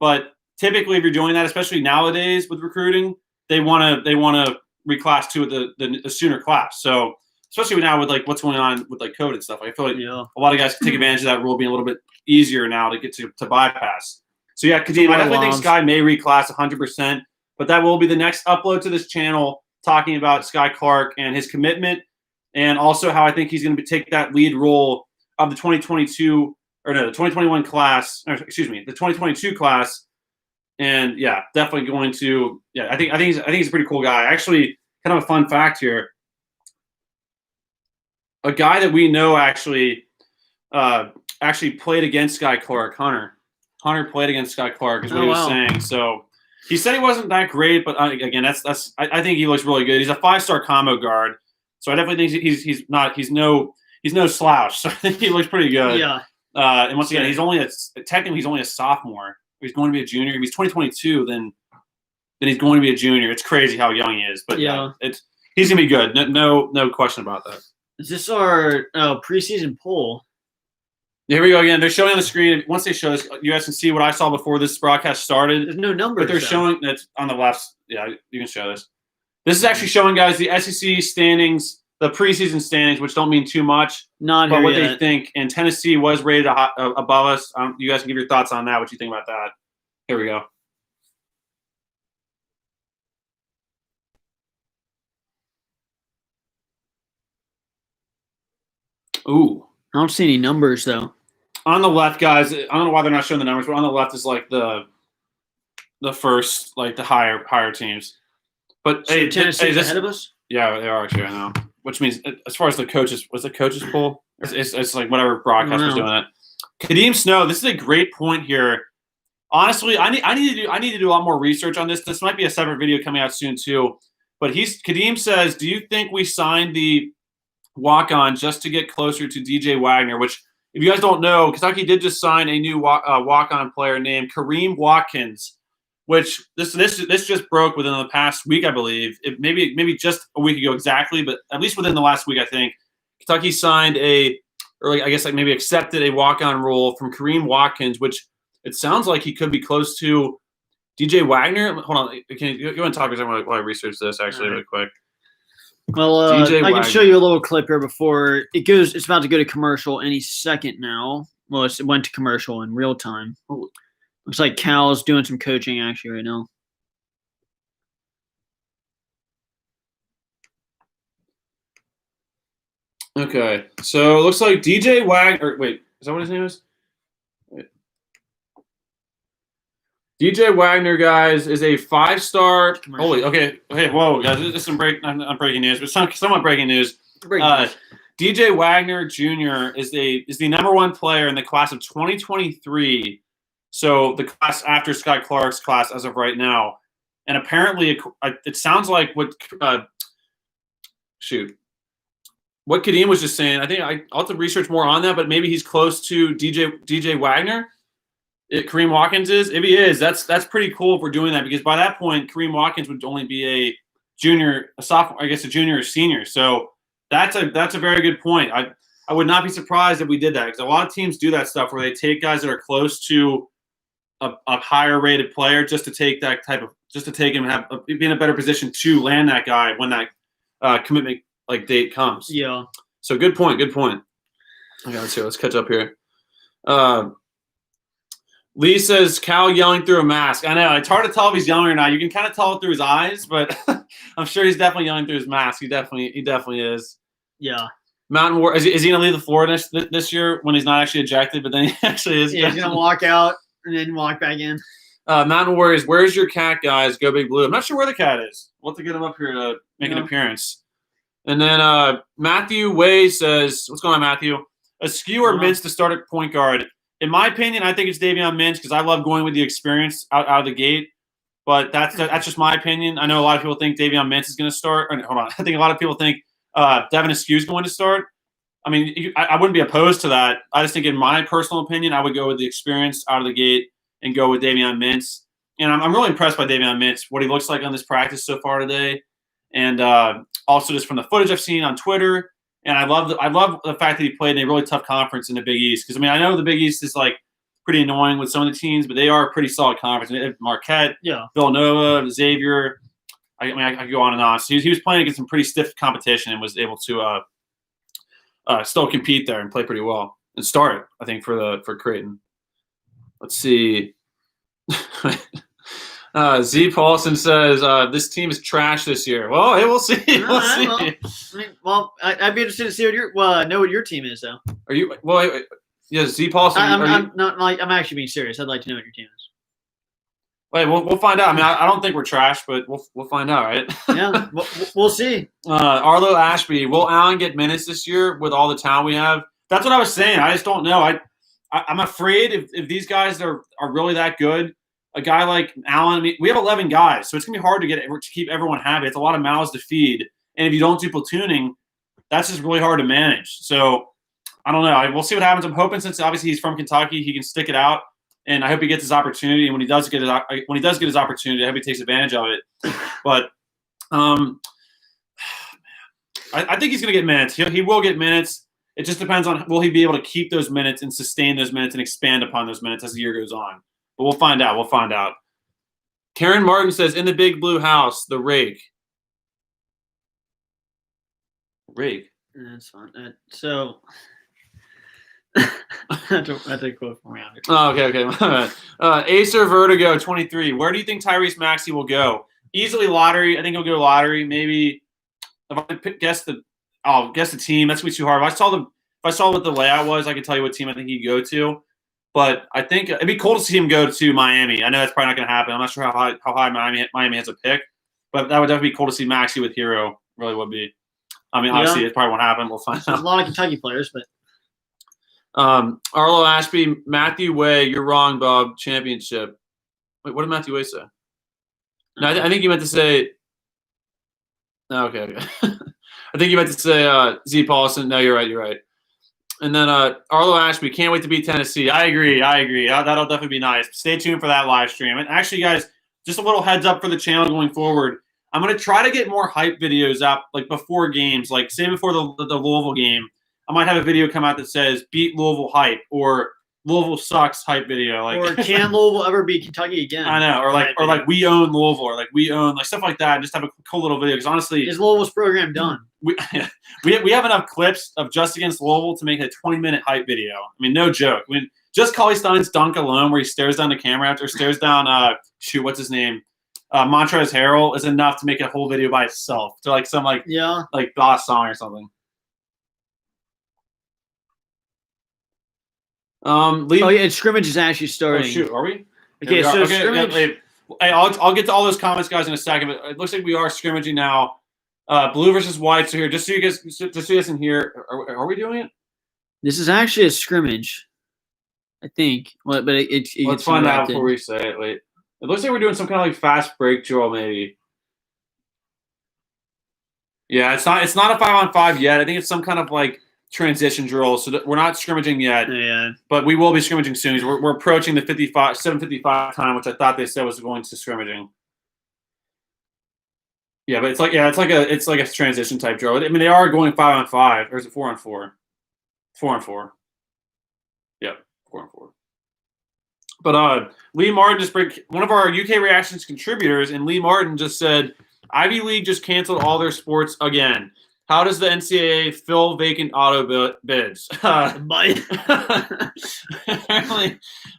but typically if you're doing that, especially nowadays with recruiting, they want to reclass to the sooner class. So especially now with like what's going on with like COVID and stuff, I feel like a lot of guys can take advantage of that rule being a little bit easier now to get to bypass. So yeah, Kadeem, I definitely think Skyy may reclass 100%, But that will be the next upload to this channel, talking about Skyy Clark and his commitment, and also how I think he's going to take that lead role of the 2021 class, or excuse me, the 2022 class. And yeah, definitely going to, I think he's a pretty cool guy. Actually, kind of a fun fact here. A guy that we know actually played against Skyy Clark, Hunter. Hunter played against Skyy Clark, is what he was saying. So he said he wasn't that great, but again, I think he looks really good. He's a 5-star combo guard, so I definitely think he's no slouch. So I think he looks pretty good. Yeah. And once again, technically he's only a sophomore. He's going to be a junior. If he's 2022, then he's going to be a junior. It's crazy how young he is, but he's gonna be good. No question about that. Is this our preseason poll? Here we go again. They're showing on the screen. Once they show this, you guys can see what I saw before this broadcast started. There's no numbers. But they're showing that's on the left. Yeah, you can show this. This is actually showing, guys, the SEC standings, the preseason standings, which don't mean too much. Not but what yet. they think. And Tennessee was rated above us. You guys can give your thoughts on that. What you think about that? Here we go. Ooh. I don't see any numbers, though. On the left, guys, I don't know why they're not showing the numbers, but on the left is like the first, like the higher teams. But so hey, Tennessee's ahead of us? Yeah, they are actually right now. Which means, as far as the coaches, what's the coaches poll? It's like whatever broadcast was doing that. Kadeem Snow, this is a great point here. Honestly, I need to do a lot more research on this. This might be a separate video coming out soon too. But Kadeem says, do you think we signed the walk-on just to get closer to DJ Wagner? Which, if you guys don't know, Kentucky did just sign a new walk-on player named Kareem Watkins, which this just broke within the past week, I believe. Maybe just a week ago exactly, but at least within the last week, I think. Kentucky signed maybe accepted a walk-on role from Kareem Watkins, which it sounds like he could be close to DJ Wagner. Hold on, can you go and talk while I research this actually really quick? Well, I can show you a little clip here before it goes. It's about to go to commercial any second now. Well, it went to commercial in real time. Ooh. Looks like Cal's doing some coaching actually right now. Okay, so it looks like DJ Wagner. Wait, is that what his name is? Wait. DJ Wagner, guys, is a 5-star. Holy, okay, whoa, guys, this is some breaking news, but somewhat breaking news. DJ Wagner Jr. is the #1 player in the class of 2023. So the class after Skyy Clark's class as of right now, and apparently it sounds like what Kadeem was just saying. I think I'll have to research more on that, but maybe he's close to DJ Wagner. Kareem Watkins is. If he is, that's pretty cool if we're doing that, because by that point, Kareem Watkins would only be a sophomore, I guess a junior or senior. So that's a very good point. I would not be surprised if we did that, because a lot of teams do that stuff where they take guys that are close to a higher rated player just to take him and be in a better position to land that guy when that commitment date comes. Yeah. So good point. Okay, let's see. Let's catch up here. Lee says Cal yelling through a mask. I know it's hard to tell if he's yelling or not. You can kind of tell it through his eyes, but I'm sure he's definitely yelling through his mask. He definitely is. Yeah. Mountain War. Is he gonna leave the floor this year when he's not actually ejected, but then he actually is? Yeah, he's gonna walk out and then walk back in. Mountain Warriors, where's your cat, guys? Go Big Blue. I'm not sure where the cat is. We'll have to get him up here to make an appearance. And then Matthew Way says, what's going on, Matthew? Askew or Mintz to start at point guard? In my opinion, I think it's Davion Mintz, because I love going with the experience out of the gate. But that's just my opinion. I know a lot of people think Davion Mintz is going to start. Hold on. I think a lot of people think Devin Askew is going to start. I mean, I wouldn't be opposed to that. I just think, in my personal opinion, I would go with the experience out of the gate and go with Davion Mintz. And I'm really impressed by Davion Mintz, what he looks like on this practice so far today. And also just from the footage I've seen on Twitter. And I love the fact that he played in a really tough conference in the Big East. Because, I mean, I know the Big East is pretty annoying with some of the teams, but they are a pretty solid conference. I mean, Marquette, Villanova, Xavier. I could go on and on. So he was playing against some pretty stiff competition and was able to still compete there and play pretty well and start, I think, for Creighton. Let's see. Z Paulson says this team is trash this year. Well, hey, we'll see. We'll see. I'd be interested to see know what your team is, though. Are you? Well, yeah, Z Paulson. I'm actually being serious. I'd like to know what your team is. Wait, we'll find out. I mean, I don't think we're trash, but we'll find out, right? Yeah, we'll see. Arlo Ashby, will Allen get minutes this year with all the talent we have? That's what I was saying. I just don't know. I'm afraid if these guys are really that good, a guy like Allen. I mean, we have 11 guys, so it's gonna be hard to keep everyone happy. It's a lot of mouths to feed, and if you don't do platooning, that's just really hard to manage. So I don't know. We'll see what happens. I'm hoping, since obviously he's from Kentucky, he can stick it out. And I hope he gets his opportunity. And when he does get his opportunity, I hope he takes advantage of it. But I think he's going to get minutes. He will get minutes. It just depends on, will he be able to keep those minutes and sustain those minutes and expand upon those minutes as the year goes on. But we'll find out. We'll find out. Karen Martin says, in the big blue house, the rake. Rake? That's fine. That's a quote from around here. Oh, okay. Acer Vertigo 23. Where do you think Tyrese Maxey will go? Easily lottery. I think he'll go lottery. Maybe if I guess the team. That's gonna be too hard. If I saw what the layout was, I could tell you what team I think he'd go to. But I think it'd be cool to see him go to Miami. I know that's probably not going to happen. I'm not sure how high Miami has a pick, but that would definitely be cool to see Maxey with Herro. Really would be. I mean, obviously, it probably won't happen. We'll find out. There's a lot of Kentucky players, but. Arlo Ashby, Matthew Way, you're wrong, Bob. Championship. Wait, what did Matthew Way say? No, I think you meant to say. Oh, okay. I think you meant to say Z Paulson. No, you're right. And then Arlo Ashby, can't wait to beat Tennessee. I agree. That'll definitely be nice. Stay tuned for that live stream. And actually, guys, just a little heads up for the channel going forward. I'm going to try to get more hype videos up, like before games, like say before the Louisville game. I might have a video come out that says "Beat Louisville hype" or "Louisville sucks" hype video. Like, or can Louisville ever beat Kentucky again? I know, or like we own Louisville, or like we own, like stuff like that. Just have a cool little video, because honestly, is Louisville's program done? We have enough clips of just against Louisville to make a 20-minute hype video. I mean, no joke. I mean, just Cauley-Stein's dunk alone, where he stares down the camera after stares down what's his name, Montrezl Harrell, is enough to make a whole video by itself. To like some like boss song or something. Scrimmage is actually starting. Oh, shoot, are we? Okay, so Scrimmage. Hey, I'll get to all those comments, guys, in a second. But it looks like we are scrimmaging now. Blue versus white. So here, just so you guys can hear. Are we doing it? This is actually a scrimmage, I think. Well, but let's find out before we say it. Wait, it looks like we're doing some kind of like fast break drill, maybe. Yeah, it's not a 5-on-5 yet. I think it's some kind of like transition drill, so we're not scrimmaging yet. Yeah, but we will be scrimmaging soon. We're approaching the 7:55 time, which I thought they said was going to scrimmaging. Yeah, but it's like a transition type drill. I mean, they are going 5-on-5, or is it 4-on-4? 4-on-4. Yeah, 4-on-4. But Lee Martin one of our UK Reactions contributors, and Lee Martin just said Ivy League just canceled all their sports again. How does the NCAA fill vacant auto bids? Apparently,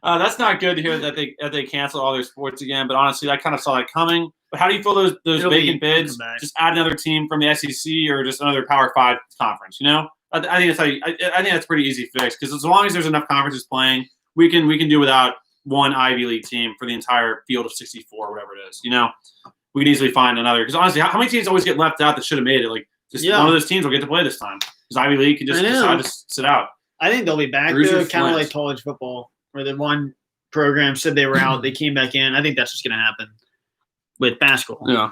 that's not good to hear that they cancel all their sports again. But honestly, I kind of saw that coming. But how do you fill those vacant bids? Just add another team from the SEC or just another Power 5 conference. You know, I think that's a pretty easy fix, because as long as there's enough conferences playing, we can do without one Ivy League team for the entire field of 64 or whatever it is. You know, we can easily find another. Because honestly, how many teams always get left out that should have made it? Like, one of those teams will get to play this time, because Ivy League can just decide to sit out. I think they'll be back, though, kind of like college football, where the one program said they were out, they came back in. I think that's just going to happen with basketball. Yeah.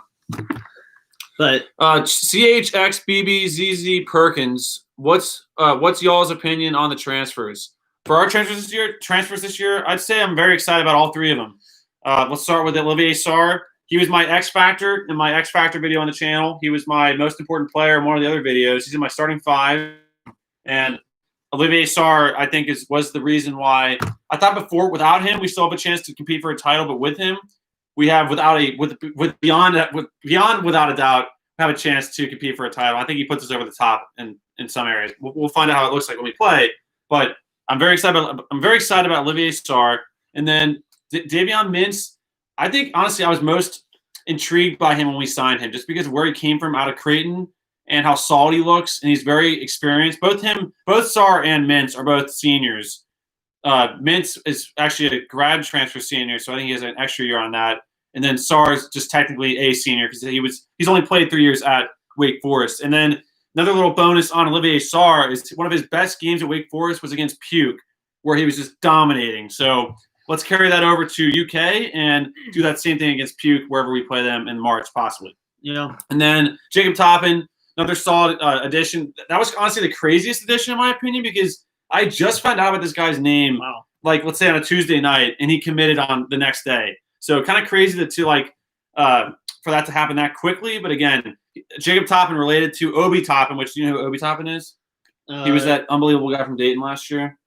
But CHXBBZZ Perkins, what's y'all's opinion on the transfers? For our transfers this year, I'd say I'm very excited about all three of them. Let's start with Olivier Sarr. He was my X Factor in my X Factor video on the channel. He was my most important player in one of the other videos. He's in my starting 5. And Olivier Sarr, I think, was the reason why I thought before without him we still have a chance to compete for a title, but with him we have beyond without a doubt have a chance to compete for a title. I think he puts us over the top in some areas. We'll find out how it looks like when we play. But I'm very excited about Olivier Sarr, and then Davion Mintz. I think, honestly, I was most intrigued by him when we signed him, just because of where he came from out of Creighton and how solid he looks, and he's very experienced. Both Sarr and Mintz are both seniors. Mintz is actually a grad transfer senior, so I think he has an extra year on that. And then Sarr is just technically a senior because he's only played 3 years at Wake Forest. And then another little bonus on Olivier Sarr is one of his best games at Wake Forest was against Puke, where he was just dominating. So let's carry that over to UK and do that same thing against Puke wherever we play them in March, possibly. And then Jacob Toppin, another solid addition. That was honestly the craziest addition in my opinion because I just found out about this guy's name, like let's say on a Tuesday night, and he committed on the next day. So kind of crazy for that to happen that quickly. But again, Jacob Toppin related to Obi Toppin, which do you know who Obi Toppin is? He was that unbelievable guy from Dayton last year.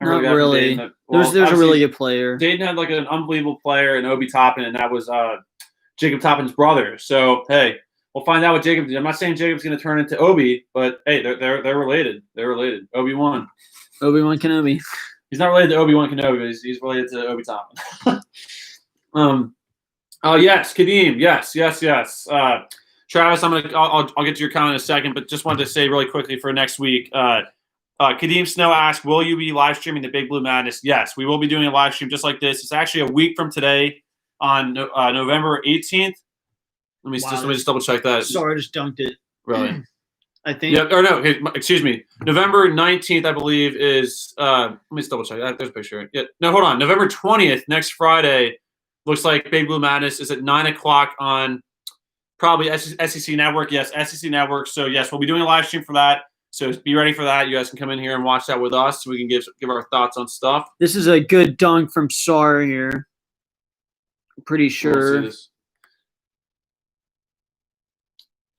Not really. There's a really good player. Dayton had like an unbelievable player in Obi Toppin, and that was Jacob Toppin's brother. So hey, we'll find out what Jacob did. I'm not saying Jacob's going to turn into Obi, but hey, they're related. They're related. Obi-Wan Kenobi. He's not related to Obi-Wan Kenobi. He's related to Obi Toppin. Yes, Kadeem. Yes. Travis, I'll get to your comment in a second, but just wanted to say really quickly for next week. Kadeem Snow asked, will you be live streaming the Big Blue Madness? Yes, we will be doing a live stream just like this. It's actually a week from today on November 18th. Let me just double check that. Sorry, I just dunked it. Really? I think. Yeah. Or no, excuse me. November 19th, I believe, is. Let me just double check. There's a picture. Yeah. No, hold on. November 20th, next Friday, looks like Big Blue Madness is at 9:00 on probably SEC Network. Yes, SEC Network. So yes, we'll be doing a live stream for that. So be ready for that. You guys can come in here and watch that with us, so we can give our thoughts on stuff. This is a good dunk from Sarr here. I'm pretty sure.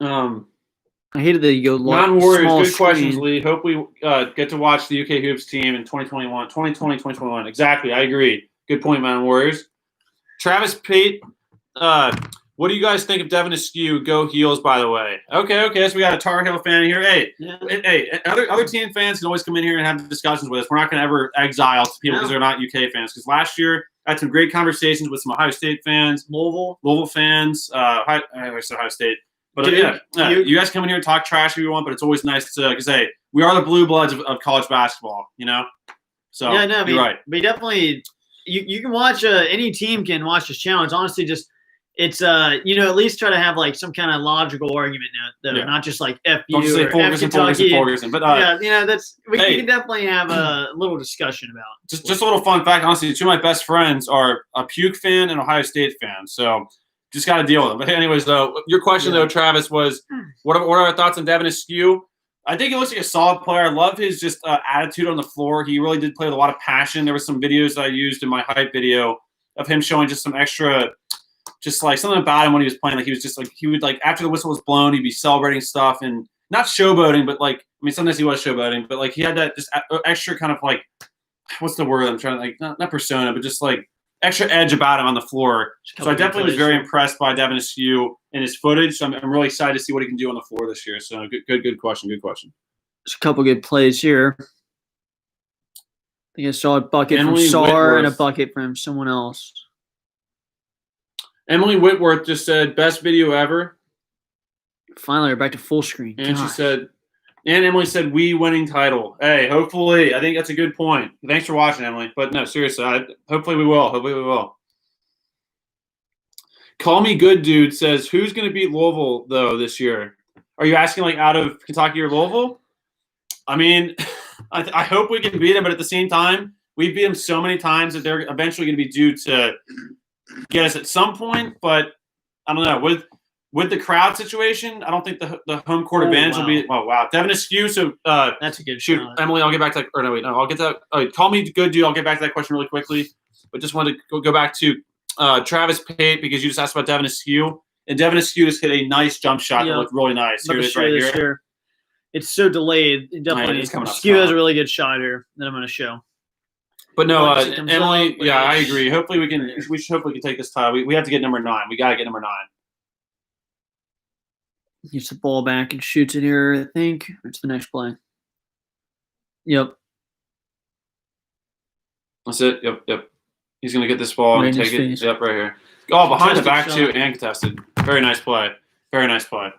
I hated the Non-Warriors, good screen. questions, Lee. Hope we get to watch the UK Hoops team in 2021. Exactly, I agree. Good point, Non-Warriors. Travis Pate, what do you guys think of Devin Askew? Go Heels, by the way. Okay, so we got a Tar Heel fan here. Hey, other team fans can always come in here and have discussions with us. We're not going to ever exile people because they're not UK fans. Because last year, I had some great conversations with some Ohio State fans, Louisville fans, Ohio State. But you guys come in here and talk trash if you want, but it's always nice to, because hey, we are the blue bloods of college basketball, you know? So you're right. But definitely, you can watch, any team can watch this channel. It's honestly just, it's, at least try to have like some kind of logical argument now, not just like F you or F Kentucky. But we can definitely have a little discussion about. Just a little fun fact, honestly, two of my best friends are a Puke fan and Ohio State fan, so just got to deal with them. But anyways, though, your question, though, Travis, was what are our thoughts on Devin Askew? I think he looks like a solid player. I love his just attitude on the floor. He really did play with a lot of passion. There were some videos that I used in my hype video of him showing just some extra, just like something about him when he was playing. Like he was just like, he would like, after the whistle was blown, he'd be celebrating stuff and not showboating, but like, I mean, sometimes he was showboating, but like he had that just extra kind of like, what's the word I'm trying to like, not persona, but just like, extra edge about him on the floor. So I definitely was very impressed by Devin Askew and his footage. So I'm really excited to see what he can do on the floor this year. So good question. Good question. There's a couple good plays here. I think I saw a bucket from Sarr and a bucket from someone else. Emily Whitworth just said, best video ever. Finally, we're back to full screen. And she said, and Emily said, we winning title. Hey, hopefully. I think that's a good point. Thanks for watching, Emily. But no, seriously, hopefully we will. Call Me Good Dude says, who's going to beat Louisville, though, this year? Are you asking, like, out of Kentucky or Louisville? I mean, I hope we can beat them, but at the same time, we've beat them so many times that they're eventually going to be due to get us at some point. But I don't know. With the crowd situation, I don't think the home court advantage will be. Oh wow, Devin Askew. So that's a good shoot, Emily. I'll get back to that. Or no, wait, no, I'll get to that. Call Me Good Dude. I'll get back to that question really quickly. But just wanted to go back to Travis Pate because you just asked about Devin Askew, and Devin Askew just hit a nice jump shot that looked really nice. Here it is right here. It's so delayed. Definitely, Askew has a really good shot here that I'm going to show. But no, Emily. Yeah, I agree. Hopefully we can. We can take this title. We have to get number 9. We got to get number 9. Gets the ball back and shoots it here, I think. It's the next play. Yep. That's it. Yep. He's going to get this ball and take it. Yep, right here. Oh, behind the back, too, and contested. Very nice play. Very nice play.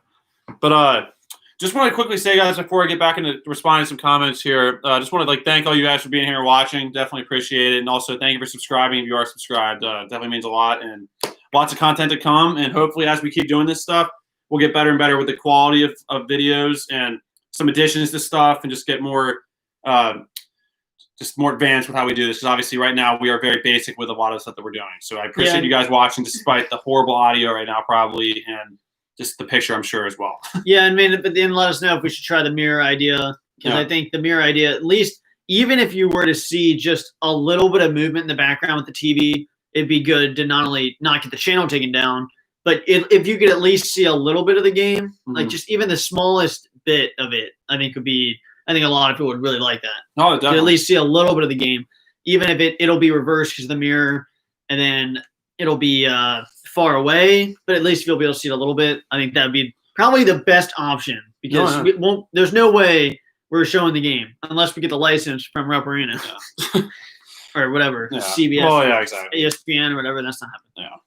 But just want to quickly say, guys, before I get back into responding to some comments here, just want to thank all you guys for being here and watching. Definitely appreciate it. And also thank you for subscribing if you are subscribed. Definitely means a lot. And lots of content to come. And hopefully as we keep doing this stuff, we'll get better and better with the quality of videos and some additions to stuff and just get more more advanced with how we do this. Because obviously right now we are very basic with a lot of stuff that we're doing. So I appreciate you guys watching despite the horrible audio right now probably and just the picture I'm sure as well. Yeah, and but then let us know if we should try the mirror idea. Because I think the mirror idea, at least even if you were to see just a little bit of movement in the background with the TV, it'd be good to not only not get the channel taken down, but if you could at least see a little bit of the game, like just even the smallest bit of it, I think a lot of people would really like that. Oh, definitely. To at least see a little bit of the game, even if it'll be reversed because of the mirror, and then it'll be far away, but at least you'll be able to see it a little bit. I think that would be probably the best option because there's no way we're showing the game unless we get the license from Rep Arena or whatever, CBS, exactly. ESPN or whatever. That's not happening. Yeah.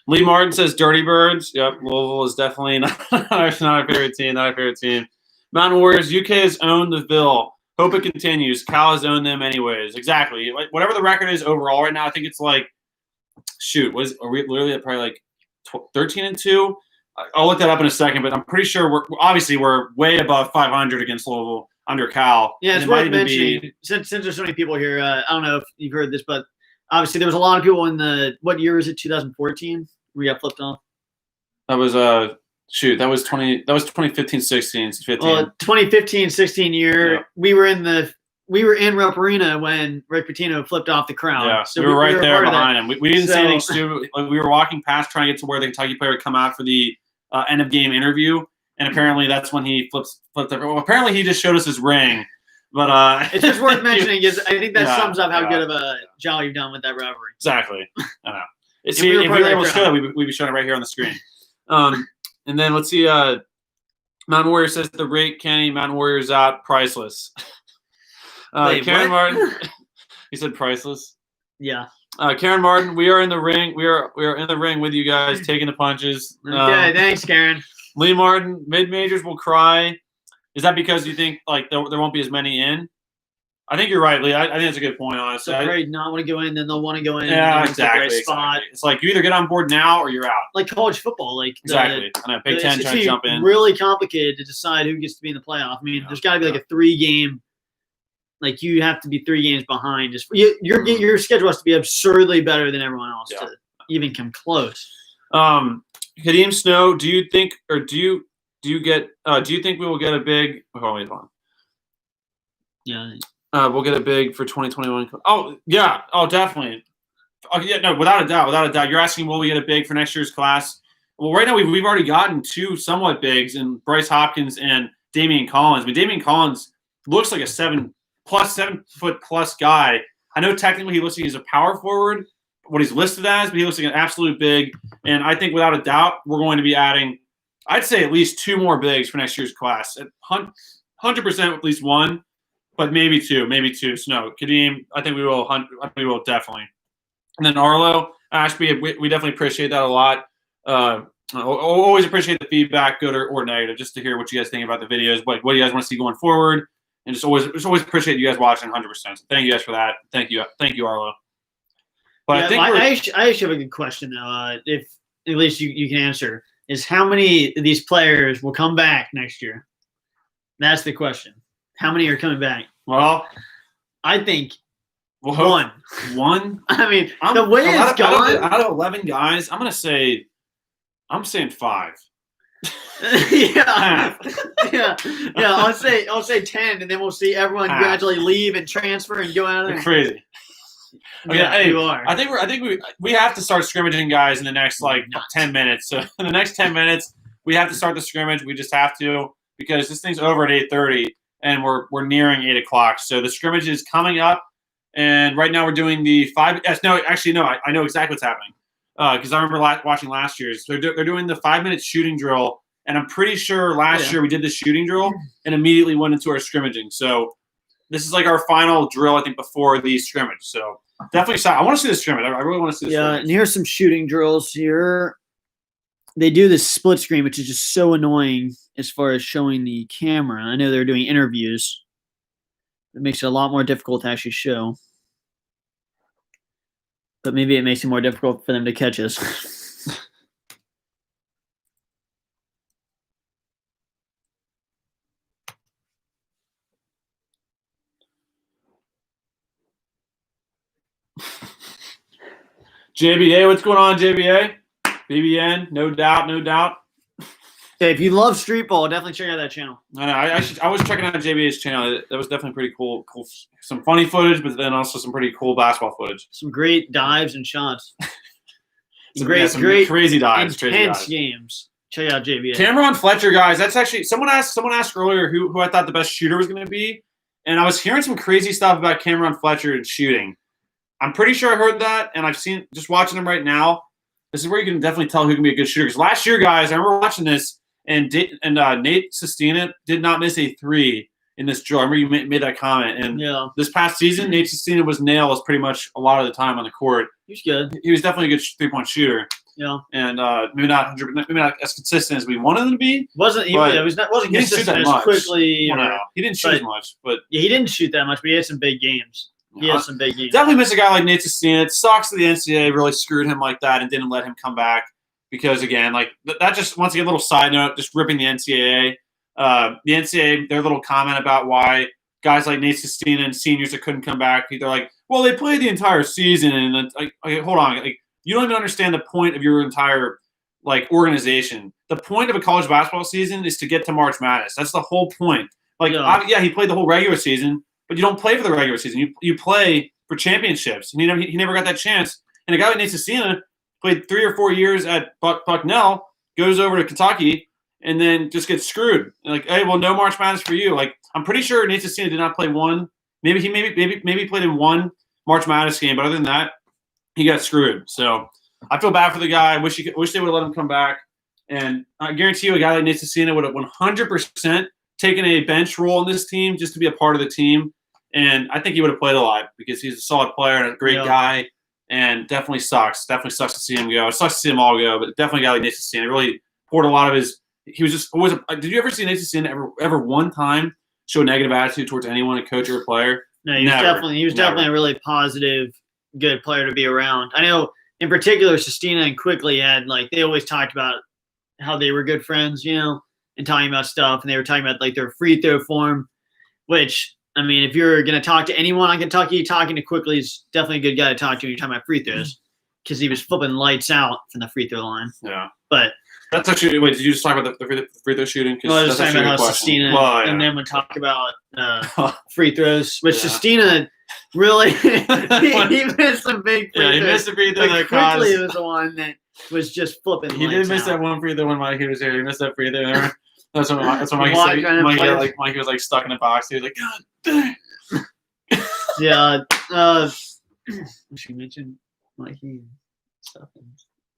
Lee Martin says Dirty Birds. Yep, Louisville is definitely not our favorite team. Not our favorite team. Mountain Warriors, UK has owned the Ville. Hope it continues. Cal has owned them anyways. Exactly. Whatever the record is overall right now, I think it's are we literally at probably 13-2? I'll look that up in a second, but I'm pretty sure we're way above 500 against Louisville under Cal. Yeah, it's worth mentioning since there's so many people here. I don't know if you've heard this, but obviously there was a lot of people in what year is it? 2014? We got flipped off. That was that was 2015, 16, 15. Well, 2015-16 year, we were in Rep Arena when Rick Pitino flipped off the crowd. Yeah, so we were right there behind him. We didn't say anything stupid. We were walking past trying to get to where the Kentucky player would come out for the end of game interview, and apparently that's when he flipped. Well, apparently he just showed us his ring. But it's just worth mentioning because I think that sums up how good of a job you've done with that rivalry. Exactly. I know. If we were able to show it, we'd be showing it right here on the screen. And then let's see. Mountain Warrior says the rate Kenny Mountain Warrior's out priceless. Karen Martin, he said priceless. Yeah. Karen Martin, we are in the ring. We are in the ring with you guys, taking the punches. Okay, thanks, Karen. Lee Martin, mid majors will cry. Is that because you think there won't be as many in? I think you're right, Lee. I think that's a good point, honestly. So afraid not want to go in, then they'll want to go in. Yeah, exactly. It's like you either get on board now or you're out. Like college football, exactly. I know Big Ten trying to jump in. Really complicated to decide who gets to be in the playoff. I mean, there's got to be a 3-game. You have to be 3 games behind. Just your schedule has to be absurdly better than everyone else to even come close. Kadeem Snow, do you think we will get a big? Hold on. Yeah. We'll get a big for 2021. Oh yeah. Oh definitely. Oh, yeah. No, without a doubt. You're asking will we get a big for next year's class? Well, right now we've already gotten 2 somewhat bigs in Bryce Hopkins and Damian Collins. But Damian Collins looks like a 7 foot plus guy. I know technically he looks like he's a power forward, what he's listed as, but he looks like an absolute big. And I think without a doubt we're going to be adding, I'd say at least 2 more bigs for next year's class. 100% at least 1. But maybe 2. Snow. Kadeem, I think we will definitely. And then Arlo, Ashby, we definitely appreciate that a lot. Always appreciate the feedback, good or negative, just to hear what you guys think about the videos, what you guys want to see going forward. And just always appreciate you guys watching 100%. So thank you guys for that. Thank you, Arlo. But I actually have a good question, though, if at least you can answer, is how many of these players will come back next year? That's the question. How many are coming back? Well, I think 1. 1? I mean, the way it's gone. Out of 11 guys, I'm saying 5. Yeah. I'll say 10, and then we'll see everyone gradually leave and transfer and go out of there. Crazy. Okay, you are. I think we have to start scrimmaging guys in the next 10 minutes. So in the next 10 minutes, we have to start the scrimmage. We just have to because this thing's over at 8:30. And we're nearing 8 o'clock. So the scrimmage is coming up. And right now we're doing the 5 – no, actually, no, I know exactly what's happening. Because I remember watching last year's. They're doing the 5-minute shooting drill. And I'm pretty sure last year we did the shooting drill and immediately went into our scrimmaging. So this is our final drill, I think, before the scrimmage. So definitely. I want to see this scrimmage. I really want to see this. Yeah, scrimmage. and here's some shooting drills here. They do this split screen, which is just so annoying as far as showing the camera. I know they're doing interviews. It makes it a lot more difficult to actually show. But maybe it makes it more difficult for them to catch us. JBA, what's going on, JBA? BBN, no doubt, no doubt. Hey, if you love street ball, definitely check out that channel. I know. I was checking out JBA's channel. That was definitely pretty cool. Some funny footage, but then also some pretty cool basketball footage. Some great dives and shots. some great crazy dives. Intense games. Check out JBA. Cameron Fletcher, guys. That's actually someone asked earlier who I thought the best shooter was going to be, and I was hearing some crazy stuff about Cameron Fletcher and shooting. I'm pretty sure I heard that, and I've seen just watching him right now. This is where you can definitely tell who can be a good shooter. Because last year, guys, I remember watching this, and Nate Sestina did not miss a three in this drill. I remember you made that comment. And this past season, Nate Sestina was nails pretty much a lot of the time on the court. He was good. He was definitely a good 3-point shooter. Yeah, and maybe not as consistent as we wanted him to be. Wasn't consistent as quickly. He didn't shoot as much, but yeah, he didn't shoot that much. But he had some big games. He had some big games. Definitely miss a guy like Nate Sestina. It sucks that the NCAA really screwed him like that and didn't let him come back because, again, like that just, once again, a little side note, just ripping the NCAA. The NCAA, their little comment about why guys like Nate Sestina and seniors that couldn't come back, they're like, well, they played the entire season. And like, hold on. Like, you don't even understand the point of your entire organization. The point of a college basketball season is to get to March Madness. That's the whole point. He played the whole regular season, but you don't play for the regular season. You play for championships. And he never got that chance. And a guy like Nate Sestina played 3 or 4 years at Bucknell, goes over to Kentucky, and then just gets screwed. And hey, well, no March Madness for you. I'm pretty sure Nate Sestina did not play one. Maybe he played in one March Madness game, but other than that, he got screwed. So I feel bad for the guy. I wish they would have let him come back. And I guarantee you, a guy like Nate Sestina would have 100% taken a bench role in this team just to be a part of the team. And I think he would have played a lot because he's a solid player and a great guy. And definitely sucks. Definitely sucks to see him go. It sucks to see them all go, but definitely a guy like Nate Sestina really poured a lot of his. He was just always. Did you ever see Nate Sestina ever one time show a negative attitude towards anyone, a coach or a player? No, he was definitely a really positive, good player to be around. I know in particular, Sestina and Quickley had they always talked about how they were good friends, and talking about stuff, and they were talking about their free throw form, which. I mean, if you're going to talk to anyone on Kentucky, talking to Quickley is definitely a good guy to talk to when you're talking about free throws because he was flipping lights out from the free throw line. Yeah. But that's actually – wait, did you just talk about the free throw shooting? Well, I was talking about how Sestina and then we'll talk about free throws, which Sestina really – he missed some big free throws. Yeah, he missed a free throw that caused – Quickley was the one that was just flipping lights out. He did miss that one free throw when Mikey was here. He missed that free throw. That's what Mikey said. Mikey was stuck in a box. He was like, God dang. Yeah. She mentioned Mikey and stuff.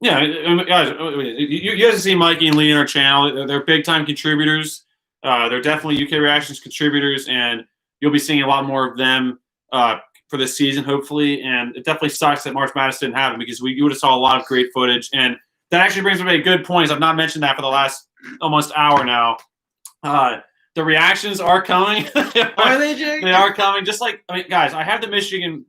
Yeah, guys, you guys have seen Mikey and Lee in our channel. They're big-time contributors. They're definitely UK Reactions contributors, and you'll be seeing a lot more of them for this season, hopefully. And it definitely sucks that March Madness didn't happen because you would have saw a lot of great footage. And that actually brings me to a good point. I've not mentioned that for the last almost hour now. The reactions are coming. Are they, Jake? They are coming. Just guys, I have the Michigan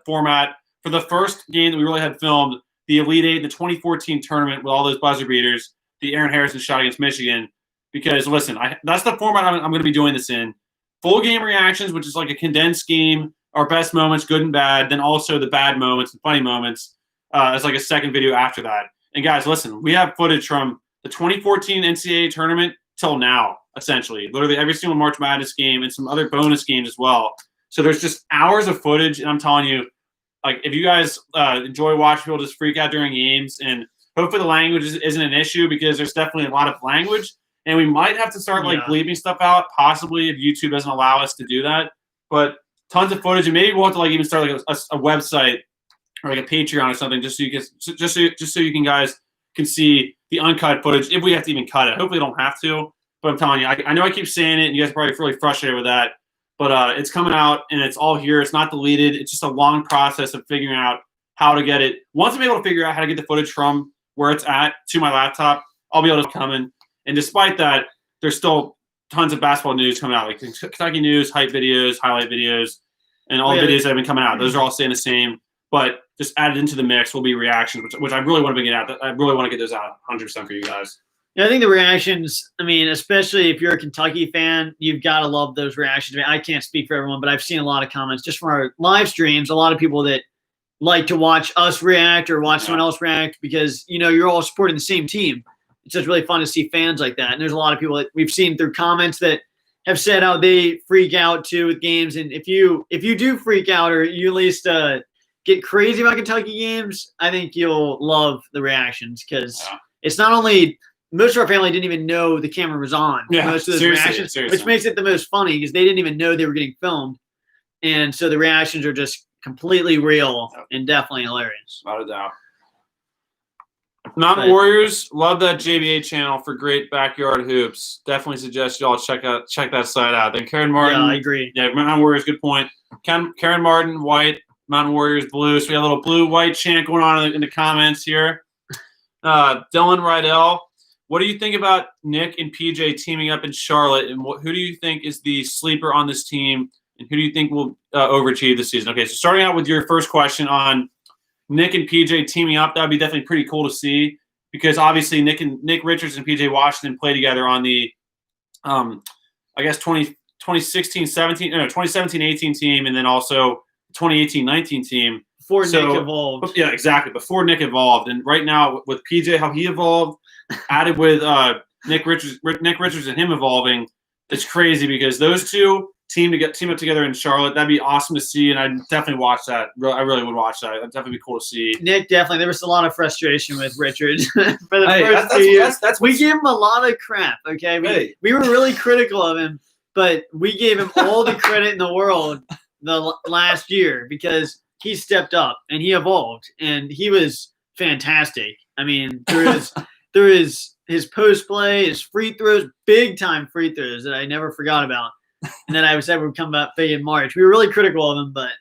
format for the first game that we really had filmed, the Elite Eight, the 2014 tournament with all those buzzer beaters, the Aaron Harrison shot against Michigan. Because, listen, that's the format I'm going to be doing this in. Full game reactions, which is a condensed game, our best moments, good and bad, then also the bad moments and funny moments as a second video after that. And, guys, listen, we have footage from the 2014 NCAA tournament till now, essentially. Literally every single March Madness game and some other bonus games as well. So there's just hours of footage, and I'm telling you, if you guys enjoy watching people just freak out during games, and hopefully the language isn't an issue because there's definitely a lot of language, and we might have to start bleeping stuff out, possibly if YouTube doesn't allow us to do that. But tons of footage, and maybe we'll have to even start a website or a Patreon or something just so you guys can see the uncut footage if we have to even cut it. Hopefully, we don't have to. But I'm telling you, I know I keep saying it, and you guys are probably really frustrated with that. But it's coming out, and it's all here. It's not deleted. It's just a long process of figuring out how to get it. Once I'm able to figure out how to get the footage from where it's at to my laptop, I'll be able to come in. And despite that, there's still tons of basketball news coming out, like Kentucky news, hype videos, highlight videos, and all the videos that have been coming out. Those are all staying the same. But just added into the mix will be reactions, which I really want to get out. I really want to get those out 100% for you guys. Yeah, I think the reactions, I mean, especially if you're a Kentucky fan, you've got to love those reactions. I mean, I can't speak for everyone, but I've seen a lot of comments just from our live streams, a lot of people that like to watch us react or watch someone else react because, you're all supporting the same team. It's just really fun to see fans like that. And there's a lot of people that we've seen through comments that have said how they freak out too with games. And if you do freak out or you at least get crazy about Kentucky games, I think you'll love the reactions because it's not only – most of our family didn't even know the camera was on. Most of those reactions, which makes it the most funny because they didn't even know they were getting filmed. And so the reactions are just completely real and definitely hilarious. Without a doubt. Mountain Warriors, love that JBA channel for great backyard hoops. Definitely suggest y'all check that site out. Then Karen Martin. Yeah, I agree. Yeah, Mountain Warriors, good point. Karen Martin, white. Mountain Warriors, blue. So we got a little blue-white chant going on in the comments here. Dylan Rydell. What do you think about Nick and PJ teaming up in Charlotte, and who do you think is the sleeper on this team, and who do you think will overachieve this season? Okay, so starting out with your first question on Nick and PJ teaming up, that would be definitely pretty cool to see because obviously Nick Richards and PJ Washington play together on the, 2017-18 team, and then also 2018-19 team. Before Nick evolved. Yeah, exactly. Before Nick evolved. And right now with PJ, how he evolved, added with Nick Richards and him evolving, it's crazy because those two team up together in Charlotte. That'd be awesome to see, and I'd definitely watch that. I really would watch that. That'd definitely be cool to see. Nick, definitely. There was a lot of frustration with Richards for the first 2 years. We gave him a lot of crap, okay? We were really critical of him, but we gave him all the credit in the world the last year because he stepped up and he evolved, and he was fantastic. I mean, through his post play, his free throws, big time free throws that I never forgot about, and then I said would come back big in March. We were really critical of him, but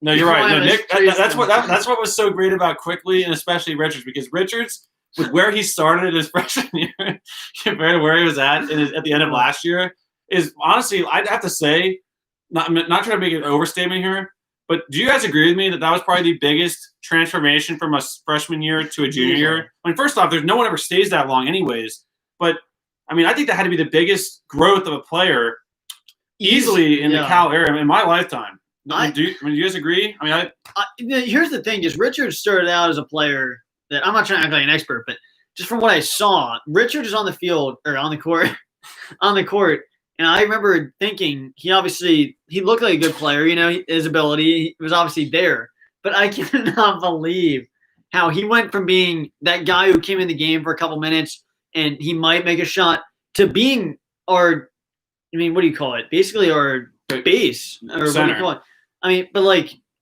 no, you're right. No, Nick, that's what was so great about Quickley and especially Richards because Richards, with where he started his freshman year compared to where he was at the end of last year, is honestly, I'd have to say, not trying to make an overstatement here. But do you guys agree with me that was probably the biggest transformation from a freshman year to a junior year? I mean, first off, there's no one ever stays that long anyways. But, I mean, I think that had to be the biggest growth of a player easily in the Cal era in my lifetime. Do you guys agree? I mean, here's the thing is Richards started out as a player that I'm not trying to act like an expert, but just from what I saw, Richards is on the field or on the court, and I remember thinking he looked like a good player, his ability was obviously there. But I cannot believe how he went from being that guy who came in the game for a couple minutes and he might make a shot to being what do you call it? Basically our base or center. What do you call it? I mean, but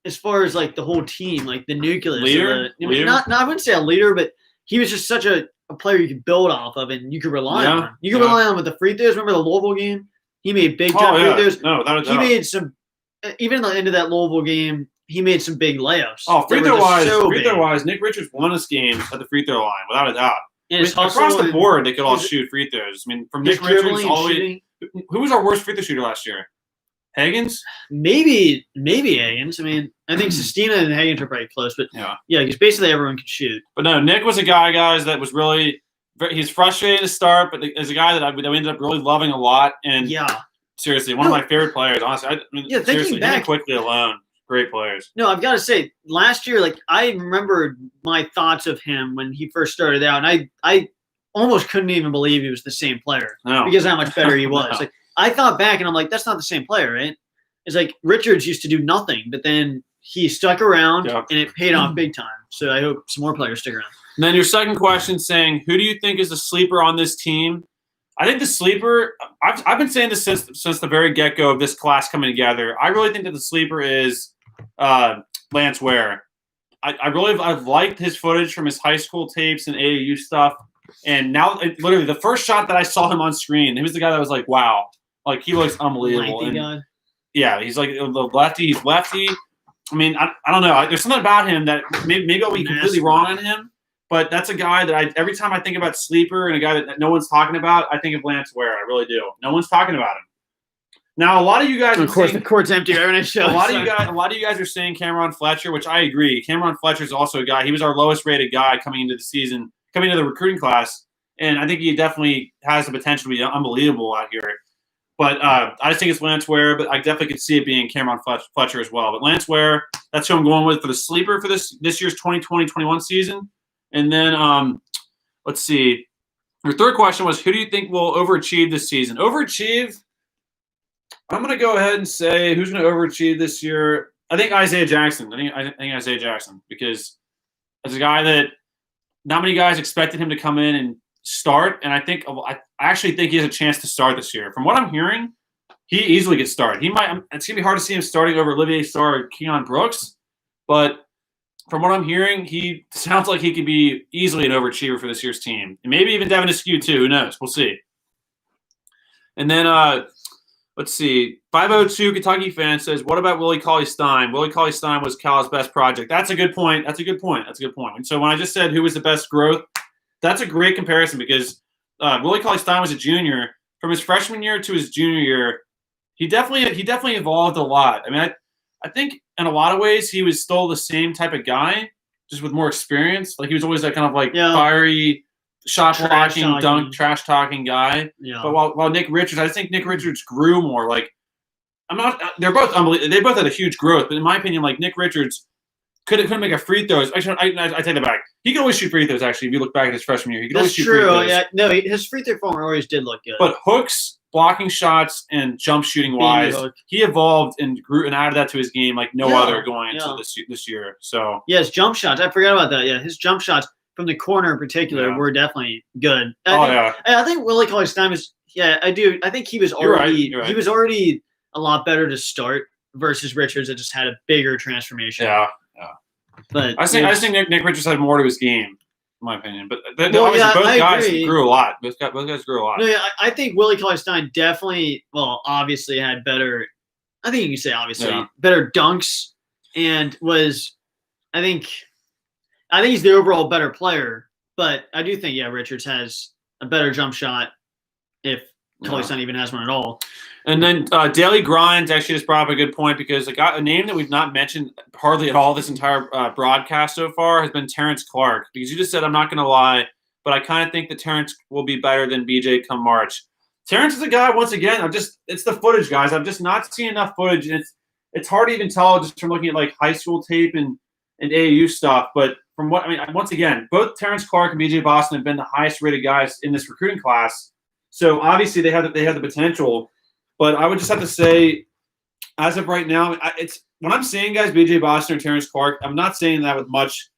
as far as the whole team, the nucleus. Leader? I wouldn't say a leader, but he was just such a player you could build off of and you could rely on. You could rely on with the free throws. Remember the Louisville game? He made big time free throws. No, without a doubt. He made some, even at the end of that Louisville game, he made some big layups. Oh, free throw wise, Nick Richards won us games at the free throw line, without a doubt. Across the board, they could all shoot free throws. I mean, from Nick Richards all the way. Who was our worst free throw shooter last year? Higgins? Maybe Higgins. I mean, I think Sestina and Higgins are pretty close, but because basically everyone could shoot. But no, Nick was a guy, guys, that was really he's frustrating to start, but as a guy that we ended up really loving a lot. And seriously, one of my favorite players. Honestly, seriously, him and Quickley alone, great players. No, I've got to say, last year, I remember my thoughts of him when he first started out, and I almost couldn't even believe he was the same player because of how much better he was. No. I thought back, and I'm like, that's not the same player, right? It's Richards used to do nothing, but then he stuck around, and it paid off big time. So I hope some more players stick around. And then your second question saying, who do you think is the sleeper on this team? I think the sleeper, I've been saying this since the very get-go of this class coming together. I really think that the sleeper is Lance Ware. I've liked his footage from his high school tapes and AAU stuff. And now, literally, the first shot that I saw him on screen, he was the guy that was like, wow. He looks unbelievable. he's like the lefty. He's lefty. I mean, I don't know. There's something about him that maybe I'll be completely wrong on him, but that's a guy that every time I think about sleeper and a guy that no one's talking about, I think of Lance Ware. I really do. No one's talking about him. Now, a lot of you guys, of course, the court's empty. A lot of you guys are saying Cameron Fletcher, which I agree. Cameron Fletcher is also a guy. He was our lowest rated guy coming into the season, coming into the recruiting class, and I think he definitely has the potential to be unbelievable out here. But I just think it's Lance Ware, but I definitely could see it being Cameron Fletcher as well. But Lance Ware, that's who I'm going with for the sleeper for this year's 2020-21 season. And then let's see. Your third question was, who do you think will overachieve this season? Overachieve? I'm going to go ahead and say who's going to overachieve this year. I think Isaiah Jackson. I think Isaiah Jackson, because as a guy that not many guys expected him to come in and start, and I actually think he has a chance to start this year. From what I'm hearing, he easily gets started. It's going to be hard to see him starting over Olivier Sarr or Keon Brooks, but from what I'm hearing, he sounds like he could be easily an overachiever for this year's team, and maybe even Devin Askew too. Who knows? We'll see. And then let's see. 502 Kentucky fan says, "What about Willie Cauley-Stein? Willie Cauley-Stein was Cal's best project." That's a good point. That's a good point. And so when I just said who was the best growth, that's a great comparison because Willie Cauley-Stein was a junior. From his freshman year to his junior year, he definitely evolved a lot. I mean, I think in a lot of ways he was still the same type of guy, just with more experience. Like he was always that kind of fiery, shot blocking, dunk, trash talking guy. Yeah. But while Nick Richards, I think Nick Richards grew more. Like they're both unbelievable. They both had a huge growth, but in my opinion, like Nick Richards couldn't make a free throws. Actually, I take that back. He could always shoot free throws. Actually, if you look back at his freshman year, he could always shoot free throws. Yeah, no, his free throw form always did look good. But hooks, blocking shots, and jump shooting wise, he evolved and grew and added that to his game like no other going into this year. So his jump shots. I forgot about that. Yeah, his jump shots from the corner in particular were definitely good. I think Willie Cauley-Stein was. Yeah, I do. I think he was already. You're right. He was already a lot better to start versus Richards that just had a bigger transformation. Yeah. But I think Nick Richards had more to his game, in my opinion. But both guys grew a lot. Both guys grew a lot. No, yeah, I think Willie Cauley-Stein definitely, obviously had better. I think you can say obviously better dunks, and was, I think he's the overall better player. But I do think Richards has a better jump shot if Cauley-Stein even has one at all. And then Daily Grind actually just brought up a good point because a name that we've not mentioned hardly at all this entire broadcast so far has been Terrence Clark. Because you just said, I'm not going to lie, but I kind of think that Terrence will be better than BJ come March. Terrence is a guy, once again, it's the footage, guys. I'm just not seeing enough footage. And it's hard to even tell just from looking at high school tape and AAU stuff. But from what, once again, both Terrence Clark and BJ Boston have been the highest rated guys in this recruiting class. So obviously they have the potential. But I would just have to say, as of right now, when I'm saying guys, BJ Boston or Terrence Clark, I'm not saying that with much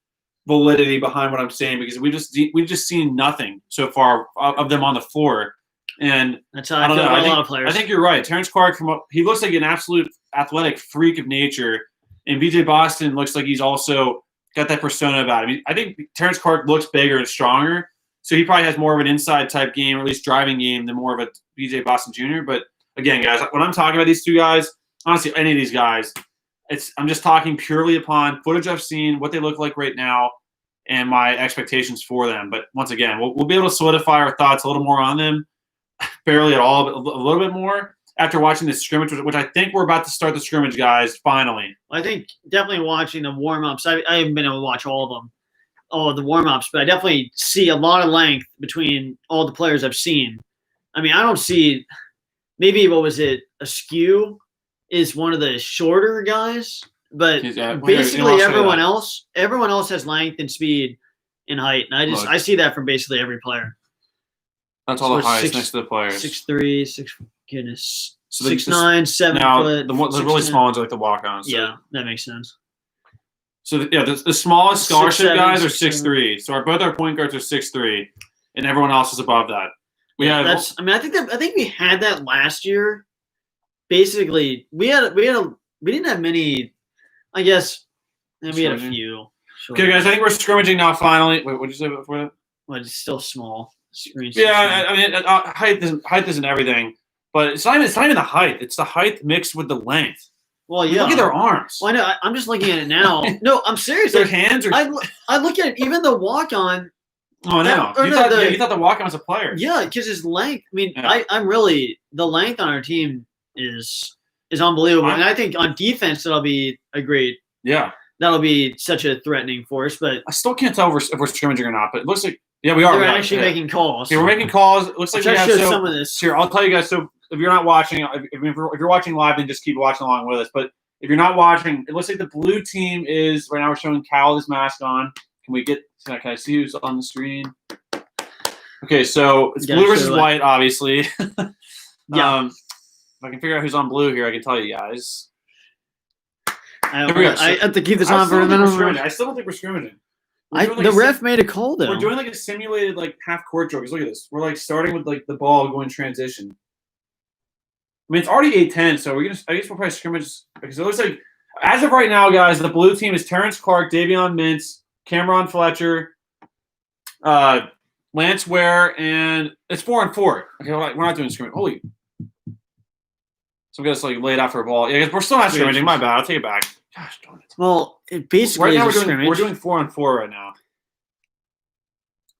validity behind what I'm saying because we've just seen nothing so far of them on the floor, and that's how I feel about a lot of players. I think you're right. Terrence Clark, he looks like an absolute athletic freak of nature, and BJ Boston looks like he's also got that persona about him. I think Terrence Clark looks bigger and stronger, so he probably has more of an inside type game or at least driving game than more of a BJ Boston Jr. But again, guys, when I'm talking about these two guys, honestly, any of these guys, I'm just talking purely upon footage I've seen, what they look like right now, and my expectations for them. But once again, we'll be able to solidify our thoughts a little more on them, barely at all, but a little bit more after watching this scrimmage, which I think we're about to start the scrimmage, guys, finally. I think definitely watching the warm-ups. I haven't been able to watch all of the warm-ups, but I definitely see a lot of length between all the players I've seen. I mean, I don't see – maybe, what was it, Askew is one of the shorter guys, but basically everyone else has length and speed and height. And I see that from basically every player. That's all the heights next to the players. 6'3", 6'9", 7 foot. The really small ones are like the walk-ons. So. Yeah, that makes sense. So the smallest scholarship guys are 6'3". So both our point guards are 6'3", and everyone else is above that. I think we had that last year. Basically, we didn't have many. I guess we had a few. Okay, guys, I think we're scrimmaging now. Finally, wait, what did you say before that? Well, it's still small. Height isn't everything, But it's not even the height. It's the height mixed with the length. Well, yeah. Look at their arms. Well, I know. I'm just looking at it now. No, I'm serious. Their hands are. I look at it. Even the walk-on. Oh no! You thought the walk-on was a player. Yeah, because his length. I mean, I'm really the length on our team is unbelievable, and I think on defense that'll be agreed. Yeah, that'll be such a threatening force. But I still can't tell if we're scrimmaging or not. But it looks like we are. We're actually making calls. Yeah, we're making calls. It looks like we have some of this. Here, I'll tell you guys. So if you're not watching, if you're watching live, then just keep watching along with us. But if you're not watching, it looks like the blue team is right now. We're showing Cal with his mask on. Can I see who's on the screen? Okay, so it's blue versus white, obviously. Yeah. If I can figure out who's on blue here, I can tell you guys. I have to keep this on for a minute. I still don't think we're scrimmaging. The ref made a call, though. We're doing like a simulated half-court drill. Look at this. We're starting with the ball going transition. I mean, it's already 8-10, so I guess we'll probably scrimmage. Because it looks like, as of right now, guys, the blue team is Terrence Clark, Davion Mintz, Cameron Fletcher, Lance Ware, and it's 4-4. Okay, we're not doing scrimmage. Holy. So we got to lay it out for a ball. Yeah, we're still not scrimmaging. My bad. I'll take it back. Gosh darn it. Well, it basically right now scrimmage. We're doing 4-4 right now.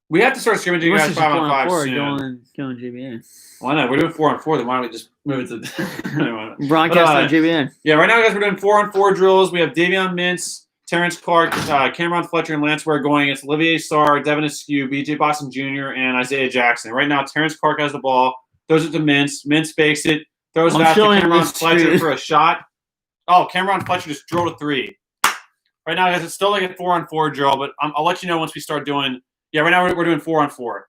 We have to start scrimmaging guys 5-on-5 soon. Going GBN. Why not? We're doing 4-on-4. Then why don't we just move it to broadcast on GBN? Yeah, right now, guys, we're doing 4-on-4 drills. We have Davion Mintz, Terrence Clark, Cameron Fletcher, and Lance Ware going against Olivier Sarr, Devin Askew, BJ Boston Jr., and Isaiah Jackson. Right now, Terrence Clark has the ball. Throws it to Mintz. Mintz fakes it. Throws it out to Cameron Fletcher for a shot. Oh, Cameron Fletcher just drilled a 3. Right now, guys, it's still a 4-on-4 drill, but I'll let you know once we start doing. Yeah, right now we're doing 4-on-4.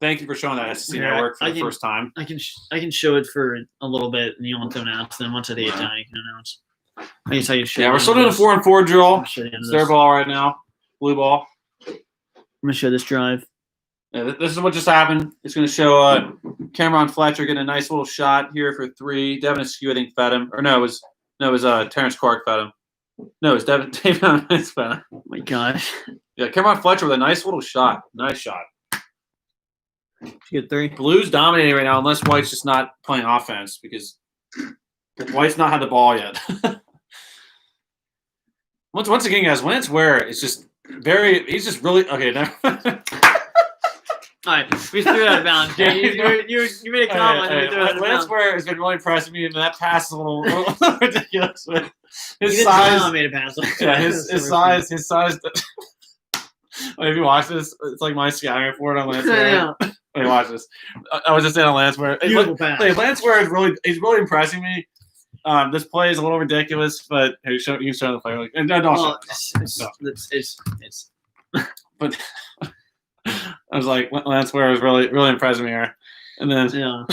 Thank you for showing that SEC network for the first time. I can show it for a little bit, and you want to announce. Then once at 8 time, you can announce. I guess how you show. Yeah, we're still doing a 4-on-4 drill. It's their ball right now, blue ball. I'm gonna show this drive. Yeah, this is what just happened. It's gonna show Cameron Fletcher getting a nice little shot here for 3. Devin Askew, I think, fed him. Or no, it was Terrence Clark fed him. No, it was David fed him. Oh my gosh. Yeah, Cameron Fletcher with a nice little shot. Nice shot. Good 3. Blue's dominating right now, unless White's just not playing offense because White's not had the ball yet. Once again, guys, Lance Ware is just he's just really okay. Now. All right, we threw it out of bounds. Jay, you made a comment. Lance Ware has been really impressing me, and that pass is a little ridiculous. But his size made a pass. Yeah, his size. If you watch this, it's like my scouting report on Lance Ware. Wait, watch this. I was just saying on Lance Ware. Beautiful pass. Lance Ware is really impressing me. This play is a little ridiculous, but hey, you can show the play. It's. But I was like, Lance Ware was really impressing me here, and then yeah.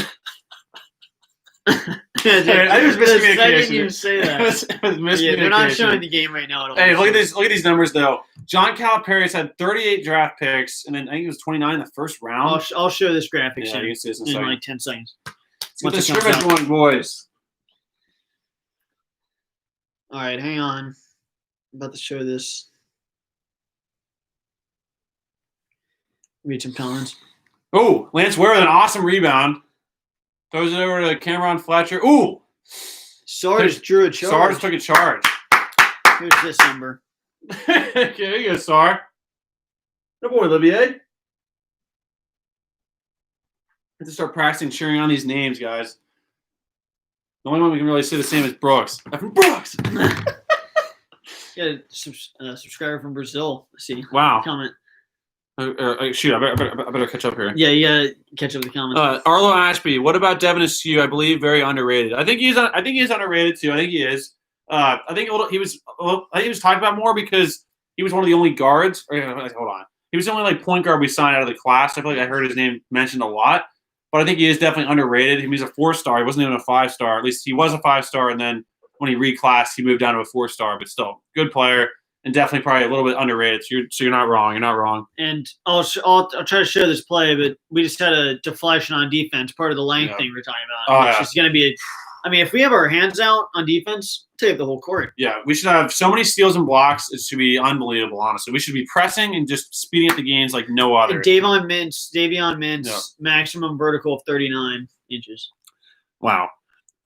I was miscommunication. The second you say that, it was miscommunication. They're not showing the game right now at all. Hey, look at these numbers though. John Calipari's had 38 draft picks, and then I think it was 29 in the first round. I'll show this graphic you can see this in like 10 seconds. Let's get the scrimmage going, boys. All right, hang on. I'm about to show this. Read some comments. Oh, Lance Ware with an awesome rebound. Throws it over to Cameron Fletcher. Ooh! Sarr just drew a charge. Sarr just took a charge. Here's this number. Okay, there you go, Sarr. Good boy, Olivier. I have to start practicing cheering on these names, guys. The only one we can really say the same is Brooks. I'm from Brooks! Yeah, a subscriber from Brazil. See. Wow. Comment. Shoot, I better catch up here. Yeah, you gotta catch up with the comments. Arlo Ashby, what about Devin Askew? I believe very underrated. I think he's underrated too. I think he is. I think he was talked about more because he was one of the only guards. Hold on, he was the only point guard we signed out of the class. I feel like I heard his name mentioned a lot, but I think he is definitely underrated. He was a 4-star. He wasn't even a 5-star. At least he was a 5-star, and then when he reclassed, he moved down to a 4-star. But still, good player. And definitely probably a little bit underrated. So you're not wrong. You're not wrong. And I'll try to show this play, but we just had a deflection on defense, part of the length thing we're talking about. Which is going to be if we have our hands out on defense, take the whole court. Yeah, we should have so many steals and blocks. It should be unbelievable, honestly. We should be pressing and just speeding up the games like no other. And Davion Mintz, maximum vertical of 39 inches. Wow.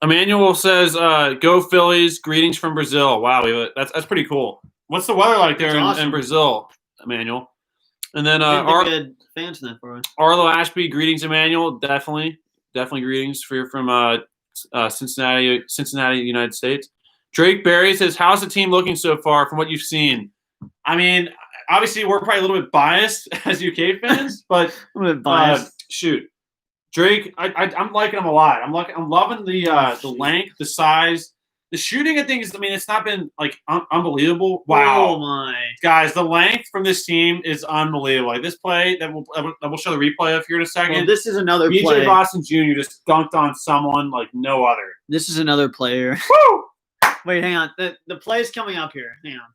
Emmanuel says, "Go Phillies! Greetings from Brazil." Wow, that's pretty cool. What's the weather like there in Brazil, Emmanuel? And then we had fans in that for us. Arlo Ashby, greetings, Emmanuel. Definitely greetings from Cincinnati, United States. Drake Berry says, "How's the team looking so far from what you've seen?" I mean, obviously we're probably a little bit biased as UK fans, but a little bit biased. Shoot. Drake, I'm liking him a lot. I'm loving the length, the size, the shooting. I think it's not been like unbelievable. Wow, oh my guys, the length from this team is unbelievable. Like this play that we'll show the replay of here in a second. Well, this is another BJ play. Boston Jr. just dunked on someone like no other. This is another player. Woo! Wait, hang on. The play is coming up here. Hang on.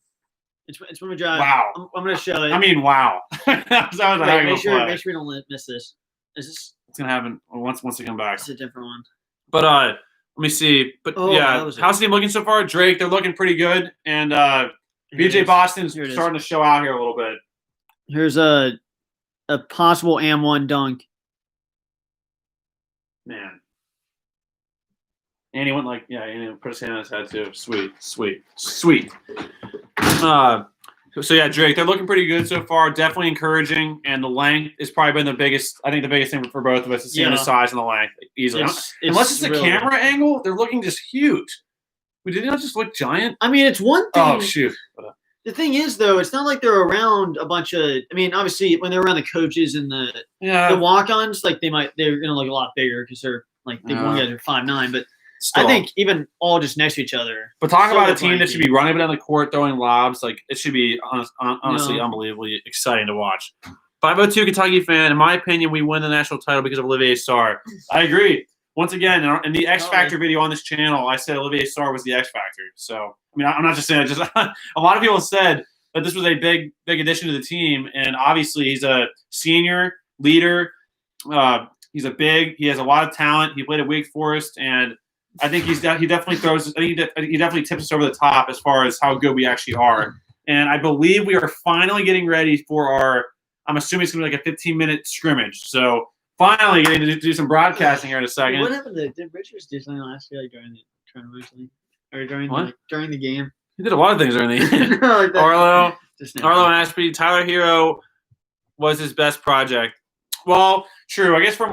It's when we drive. Wow. I'm going to show it. I mean, wow. That was make sure we don't miss this. Is this? It's gonna happen once they come back. It's a different one. But let me see. But how's the team looking so far? Drake, they're looking pretty good, and BJ Boston's starting to show out here a little bit. Here's a possible AM1 dunk. Man, and he went and put his hand on his head too. Sweet. So yeah, Drake, they're looking pretty good so far. Definitely encouraging, and the length has probably been the biggest. I think the biggest thing for both of us is seeing the size and the length easily. Unless it's a camera angle, they're looking just huge. Did they not just look giant? I mean, it's one thing. Oh shoot! The thing is, though, it's not like they're around a bunch of. I mean, obviously, when they're around the coaches and the walk-ons, like they're gonna look a lot bigger because they're like the one guys are 5'9", but. Still. I think even all just next to each other. But talk about a team that should be running down the court, throwing lobs. Like it should be honestly unbelievably exciting to watch. 502 Kentucky fan. In my opinion, we win the national title because of Olivier Sarr. I agree. Once again, in the X Factor video on this channel, I said Olivier Sarr was the X Factor. So I mean, I'm not just saying it. Just a lot of people said that this was a big addition to the teteam, and obviously he's a senior leader. He has a lot of talent. He played at Wake Forest, and I think he definitely throws. I think he definitely tips us over the top as far as how good we actually are. And I believe we are finally getting ready for our. I'm assuming it's going to be like a 15-minute scrimmage. So finally getting to do some broadcasting here in a second. What happened to did Richards do something last year, like during the tournament, or during the game? He did a lot of things during the game. Like Arlo Ashby, Tyler Herro was his best project. Well, true. I guess from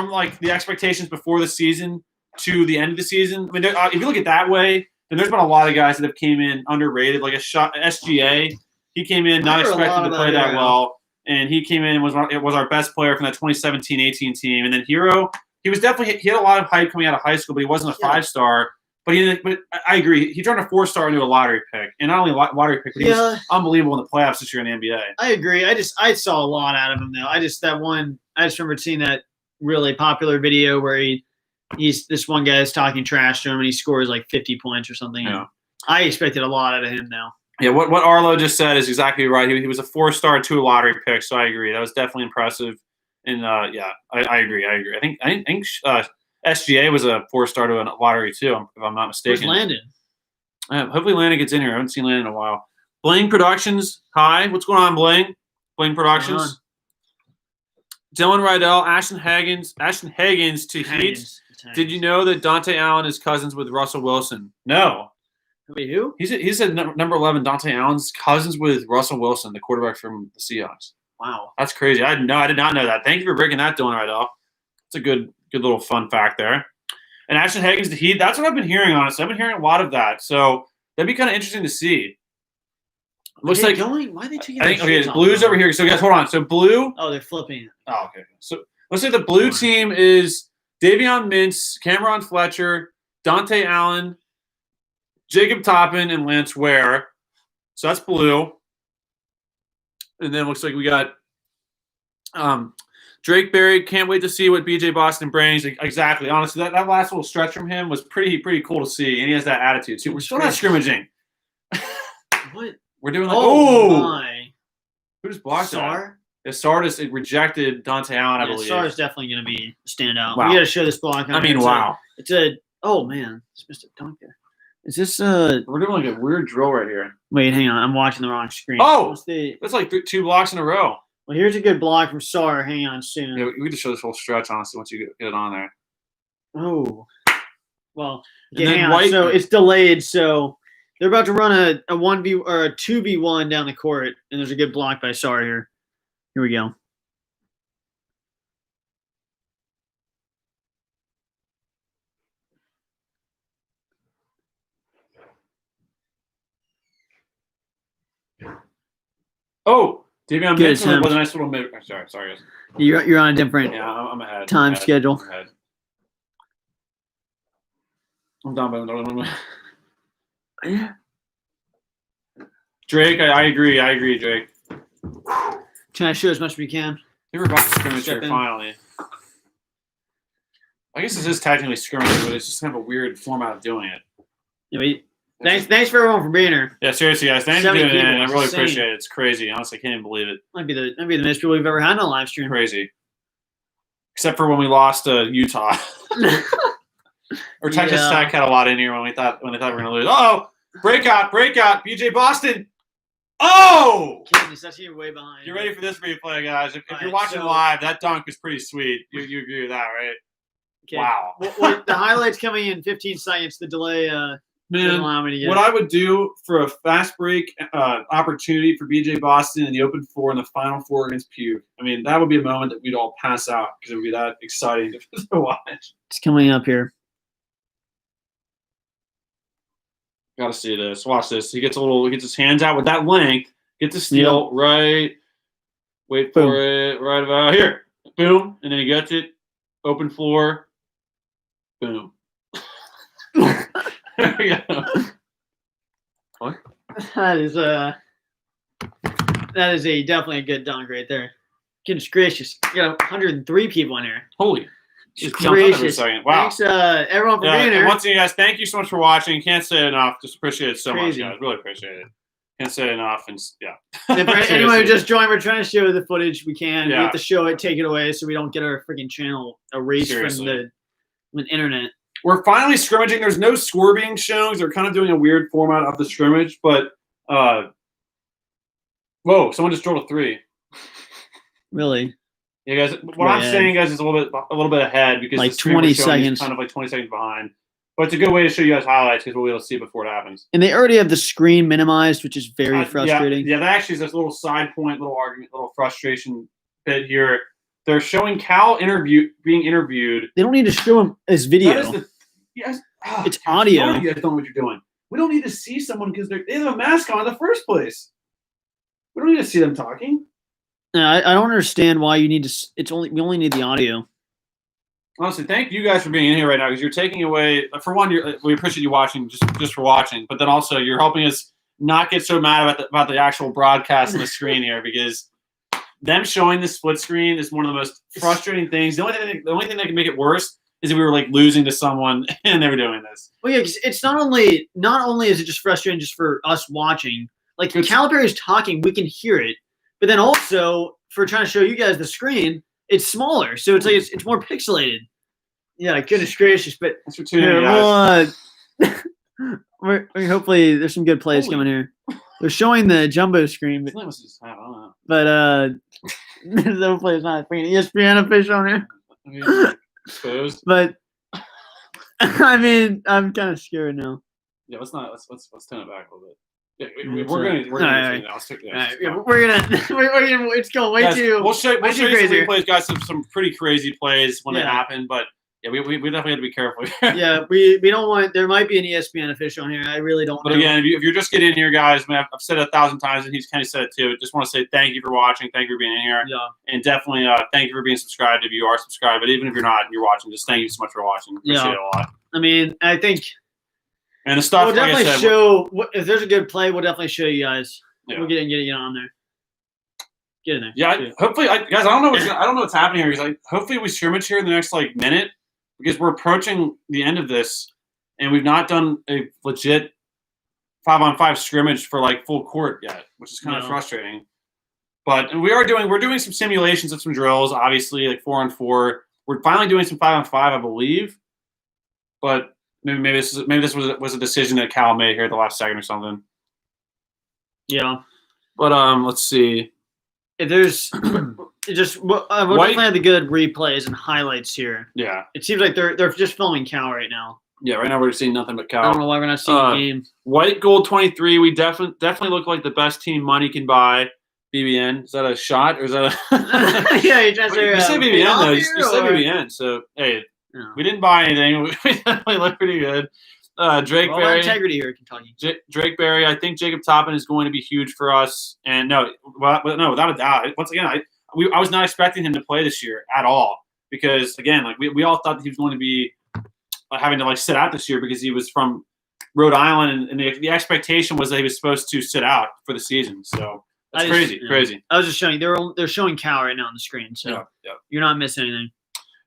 like the expectations before the season to the end of the season. I mean, if you look at it that way, then there's been a lot of guys that have came in underrated, like SGA. He came in not expected to play that well, and he came in and was our best player from that 2017-18 team. And then Herro, he had a lot of hype coming out of high school, but he wasn't a 5-star. But I agree. He turned a 4-star into a lottery pick, and not only a lottery pick, but he was unbelievable in the playoffs this year in the NBA. I agree. I saw a lot out of him though. I just remember seeing that really popular video where this one guy is talking trash to him and he scores like 50 points or something. Yeah. I expected a lot out of him now. Yeah, what Arlo just said is exactly right. He was a 4-star to a lottery pick, so I agree. That was definitely impressive. And I agree. I think SGA was a 4-star to a lottery too, if I'm not mistaken. Where's Landon? Hopefully Landon gets in here. I haven't seen Landon in a while. Bling Productions. Hi, what's going on, Bling? Bling Productions. Dylan Rydell, Ashton Hagens to Heat. Did you know that Dante Allen is cousins with Russell Wilson? No. Wait, who? He said number 11, Dante Allen's cousins with Russell Wilson, the quarterback from the Seahawks. Wow. That's crazy. I did not know that. Thank you for breaking that, Dylan Rydell. It's a good little fun fact there. And Ashton Hagens to Heat. That's what I've been hearing, honestly. I've been hearing a lot of that. So that'd be kind of interesting to see. Looks like why are they taking? Okay, Blue's over here. So guys, hold on. So Blue. Oh, they're flipping. Oh, okay. So let's say the Blue team is Davion Mintz, Cameron Fletcher, Dante Allen, Jacob Toppin, and Lance Ware. So that's Blue. And then looks like we got Drake Berry. Can't wait to see what BJ Boston brings. Exactly. Honestly, that last little stretch from him was pretty cool to see, and he has that attitude too. We're still not scrimmaging. What? We're doing like my. Who just blocked Sarr? that? Sarr just rejected Dante Allen, I believe. Sarr is definitely going to be a standout. Wow. We got to show this block. Wow. It's oh man, it's Mr. Dunker. Is this We're doing like a weird drill right here. Wait, hang on. I'm watching the wrong screen. Oh, that's like 2 blocks in a row. Well, here's a good block from Sarr. Hang on, soon. Yeah, we just show this whole stretch, honestly, once you get it on there. Oh, well, And then hang on. So it's delayed. So they're about to run a 1v or a 2v1 down the court, and there's a good block by Sarr here. Here we go. Oh, Devin, Good was a attempt. nice little mid. Sorry, guys. You're on a different I'm ahead. time schedule. I'm ahead. I'm done. Drake, I agree. Drake. Trying to show as much as we can. They were about to scrimmage here finally. I guess this is technically scrimmage, but it's just kind of a weird format of doing it. Yeah, thanks for everyone for being here. Yeah, seriously, guys. Thanks for doing it. I really appreciate it. It's crazy. Honestly, I can't even believe it. Might be the most people we've ever had on a live stream. Crazy. Except for when we lost to Utah. Or Texas Tech had a lot in here when they thought we were going to lose. Oh, breakout. BJ Boston. Oh! Kansas, that's you way behind. You're ready for this replay, guys. If you're watching live, that dunk is pretty sweet. You agree with that, right? Okay. Wow. The highlights coming in 15 seconds. The delay didn't allow me to get what I would do for a fast break opportunity for BJ Boston in the open four in the Final Four against Puke. I mean, that would be a moment that we'd all pass out because it would be that exciting to watch. It's coming up here. Got to see this. Watch this. He gets his hands out with that length. Gets the steal right. Wait for it. Right about here. Boom. And then he gets it. Open floor. Boom. There we go. What? That is definitely a good dunk right there. Goodness gracious. You got 103 people in here. Holy. Just gracious. Wow. Thanks, everyone, for being here. Once again, guys, thank you so much for watching. Can't say it enough. Just appreciate it so much, guys. Really appreciate it. Can't say it enough. And yeah. If anyone who just joined, we're trying to show the footage we can. We have to show it, take it away, so we don't get our freaking channel erased from the internet. We're finally scrimmaging. There's no score being shown. They're kind of doing a weird format of the scrimmage, but whoa! Someone just drilled a three. Really? Yeah, guys. What I'm saying, guys, is a little bit ahead because like the 20 seconds, kind of like 20 seconds behind. But it's a good way to show you guys highlights because we'll be able to see it before it happens. And they already have the screen minimized, which is very frustrating. Yeah, that actually is this little side point, little argument, little frustration bit here. They're showing Cal being interviewed. They don't need to show him his video. It's audio. You guys don't know what you're doing. We don't need to see someone because they have a mask on in the first place. We don't need to see them talking. No, I don't understand why you need to. We only need the audio. Honestly, thank you guys for being in here right now because you're taking away. For one, we appreciate you watching just for watching, but then also you're helping us not get so mad about the actual broadcast on the screen here because them showing the split screen is one of the most frustrating things. The only thing that can make it worse is if we were like losing to someone and they were doing this. Well, yeah, 'cause it's not only is it just frustrating just for us watching. Like Calipari is talking, we can hear it, but then also for trying to show you guys the screen, it's smaller, so it's like it's more pixelated. Yeah, goodness gracious! But thanks for tuning in, guys. Hopefully there's some good plays coming here. They're showing the jumbo screen, but hopefully it's not a freaking ESPN official on here. But I mean, I'm kind of scared now. Yeah, let's turn it back a little bit. Yeah, we're gonna it's going way too. We'll show you some replays, guys. Some pretty crazy plays when they happen, but yeah, we definitely have to be careful. Yeah, we don't want. There might be an ESPN official in here. I really don't. But again, if you're just getting in here, guys, I've said it 1,000 times, and he's kind of said it too. Just want to say thank you for watching. Thank you for being in here. Yeah. And definitely thank you for being subscribed if you are subscribed. But even if you're not, and you're watching, just thank you so much for watching. Appreciate it a lot. I mean, I think. And the stuff we'll definitely show if there's a good play. We'll definitely show you guys. Yeah. We'll get on there. Get in there. Yeah, hopefully, guys. I don't know what's happening here. Because hopefully we scrimmage here in the next minute because we're approaching the end of this, and we've not done a legit 5-on-5 scrimmage for full court yet, which is kind of frustrating. But we're doing some simulations of some drills, obviously 4-on-4. We're finally doing some 5-on-5, I believe, but. Maybe this was a decision that Cal made here at the last second or something. Yeah. But let's see. if there's just we're definitely have the good replays and highlights here. Yeah. It seems like they're just filming Cal right now. Yeah, right now we're seeing nothing but Cal. I don't know why we're not seeing the game. White Gold 23. We definitely look like the best team money can buy. BBN. Is that a shot or is that a? Yeah, you just you said BBN though. You said BBN. So hey, we didn't buy anything. We definitely look pretty good. Drake Berry. Integrity here, Kentucky. Drake Berry. I think Jacob Toppin is going to be huge for us. And no, without a doubt. Once again, I was not expecting him to play this year at all because again, like we all thought that he was going to be having to like sit out this year because he was from Rhode Island and the expectation was that he was supposed to sit out for the season. So that's crazy. I was just showing they're showing Cal right now on the screen, so you're not missing anything.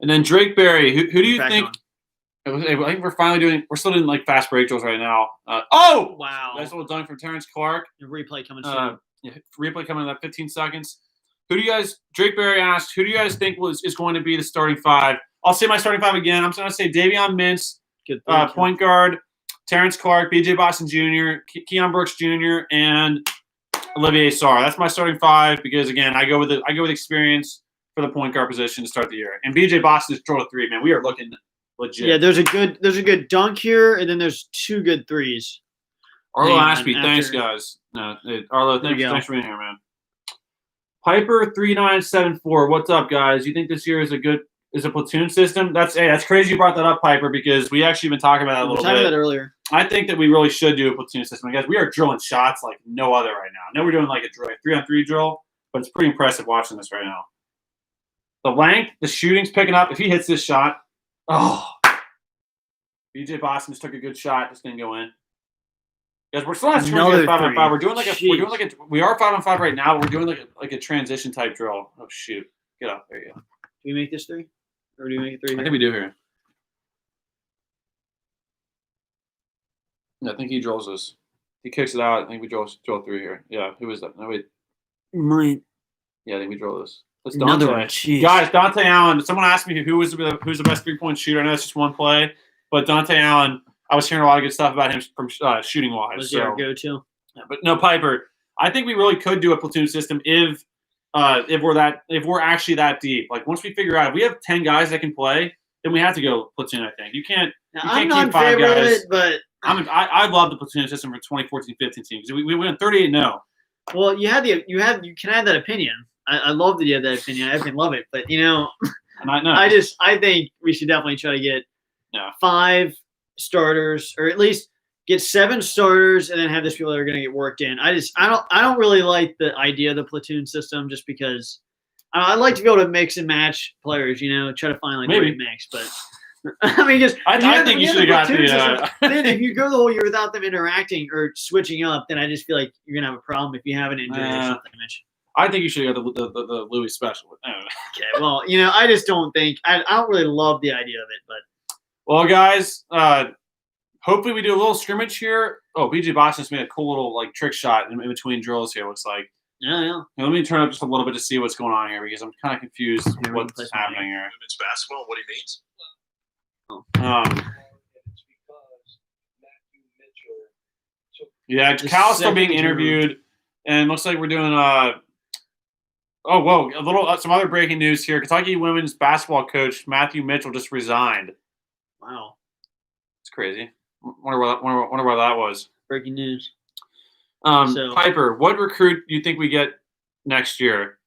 And then Drake Berry, who do you think? I think we're still doing like fast break drills right now. Wow! Nice little dunk from Terrence Clark. The replay coming soon. Replay coming in that 15 seconds. Drake Berry asked, who do you guys think is going to be the starting five? I'll say my starting five again. I'm going to say Davion Mintz, point guard, Terrence Clark, BJ Boston Jr., Keon Brooks Jr., and Olivier Sarr. That's my starting five because again, I go with experience for the point guard position to start the year. And BJ Boston is throw a three, man. We are looking legit. Yeah, there's a good dunk here, and then there's two good threes. Arlo Ashby, thanks guys. No, Arlo, thanks for being here, man. Piper 3974. What's up, guys? You think this year is a platoon system? That's crazy you brought that up, Piper, because we actually been talking about that a little bit. We talked about it earlier. I think that we really should do a platoon system. Guys, we are drilling shots like no other right now. I know we're doing like a drill, 3-on-3 drill, but it's pretty impressive watching this right now. The length, the shooting's picking up. If he hits this shot, BJ Boston just took a good shot, just didn't go in. Guys, we're still not scoring 5-on-5. We are 5-on-5 right now, but we're doing like a transition type drill. Oh shoot. Get up. There you go. Do we make this three? Or do we make it three here? I think we do here. Yeah, I think he drills this. He kicks it out. I think we drill three here. Yeah, who is that? No, wait. Mine. Yeah, I think we drill this. That's Another Dante. one. Jeez. Guys, Dante Allen. Someone asked me who's the best 3-point shooter. I know it's just one play, but Dante Allen, I was hearing a lot of good stuff about him from shooting wise. Was your go-to? Yeah, but no, Piper. I think we really could do a platoon system if we're actually that deep. Like once we figure out if we have 10 guys that can play, then we have to go platoon. I think you can't keep 5 guys. But I love the platoon system for 2014-15 teams. We went 38-0. Well, you can have that opinion. I love that you have that opinion. I love it, but and I know. I think we should definitely try to get 5 starters, or at least get 7 starters, and then have those people that are going to get worked in. I don't really like the idea of the platoon system, just because I'd like to be able to mix and match players. Try to find the right mix, but. I mean, I think you should have got the. Then if you go the whole year without them interacting or switching up, then I just feel like you're gonna have a problem if you have an injury or something. I think you should have got the Louis special. Okay, well, I just don't think I don't really love the idea of it, but. Well, guys, hopefully we do a little scrimmage here. Oh, BJ Boston just made a cool little trick shot in between drills here. Looks like. Yeah. Let me turn up just a little bit to see what's going on here because I'm kind of confused what's happening here. It's basketball. What he means. Yeah, Cal's still being interviewed, and looks like we're doing some other breaking news here. Kentucky women's basketball coach Matthew Mitchell just resigned. Wow, it's crazy. Wonder why that was. Breaking news. Piper, what recruit do you think we get next year?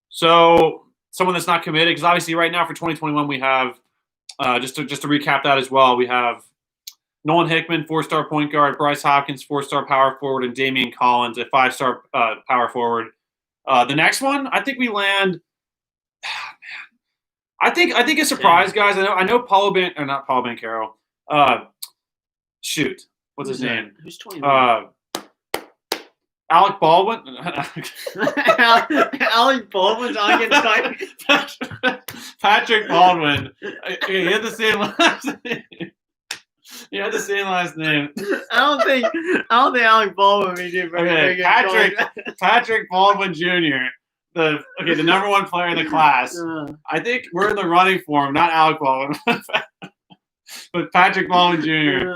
So someone that's not committed, because obviously right now for 2021 we have. Just to recap that as well, we have Nolan Hickman, 4-star point guard, Bryce Hopkins, 4-star power forward, and Damian Collins, a 5-star power forward. The next one, I think we land. I think a surprise, guys. I know Paulo not Paulo Banchero. What's his name? Who's 21? Alec Baldwin. Alec Baldwin's on against Skyy. Patrick Baldwin. He had the same last name. He had the same last name. I don't think Alec Baldwin would be very good. Patrick Baldwin Jr. The number 1 player in the class. I think we're in the running for him, not Alec Baldwin, but Patrick Baldwin Jr.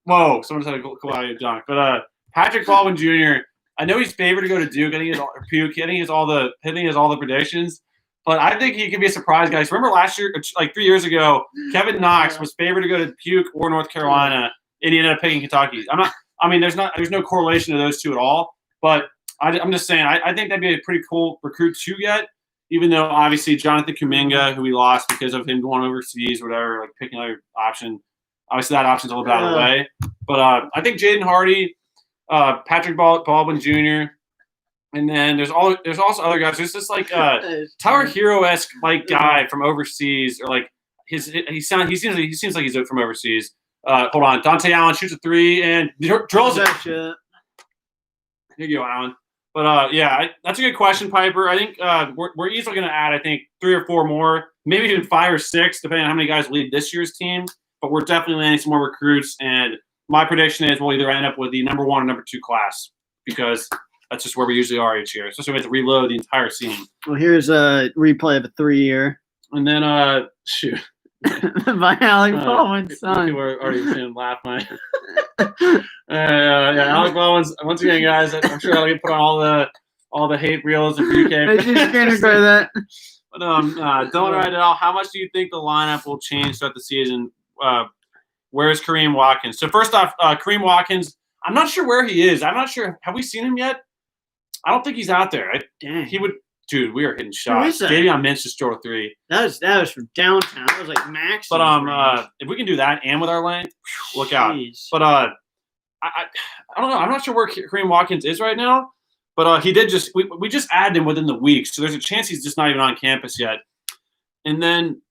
Whoa! Someone said a cool idea, John. But Patrick Baldwin Jr. I know he's favored to go to Duke. I think he has all the predictions. But I think he could be a surprise, guys. Remember last year, like 3 years ago, Kevin Knox was favored to go to Duke or North Carolina, and he ended up picking Kentucky. There's no correlation to those two at all. But I'm just saying, I think that'd be a pretty cool recruit to get. Even though obviously Jonathan Kuminga, who we lost because of him going overseas or whatever, like picking another option. Obviously, that option's a little bit out of the way. But I think Jaden Hardy, Patrick Baldwin Jr., and then there's also other guys. There's this like Tyler Hero-esque like guy from overseas, or like he seems like he's from overseas. Hold on, Dante Allen shoots a 3 and drills it. Here you go, Allen. But that's a good question, Piper. I think we're easily going to add, I think, 3 or 4 more, maybe even 5 or 6, depending on how many guys lead this year's team. But we're definitely landing some more recruits, and my prediction is we'll either end up with the number 1 or number 2 class, because that's just where we usually are each year. Especially we have to reload the entire team. Well, here's a replay of a 3-year. And then, shoot. By Alec Baldwin's son. People are already saying laugh. Alec Baldwin's, once again, guys, I'm sure I'll get put on all the hate reels of UK. I just can't enjoy that. But don't write it all. How much do you think the lineup will change throughout the season? Where's Kareem Watkins? So first off, Kareem Watkins, I'm not sure where he is. I'm not sure. Have we seen him yet? I don't think he's out there. Dang. He would. Dude, we are hitting shots. Davion Mintz just threw a 3. That was from downtown. That was like max. But if we can do that and with our length, look out. But I don't know. I'm not sure where Kareem Watkins is right now. But he did just we just added him within the week, so there's a chance he's just not even on campus yet. And then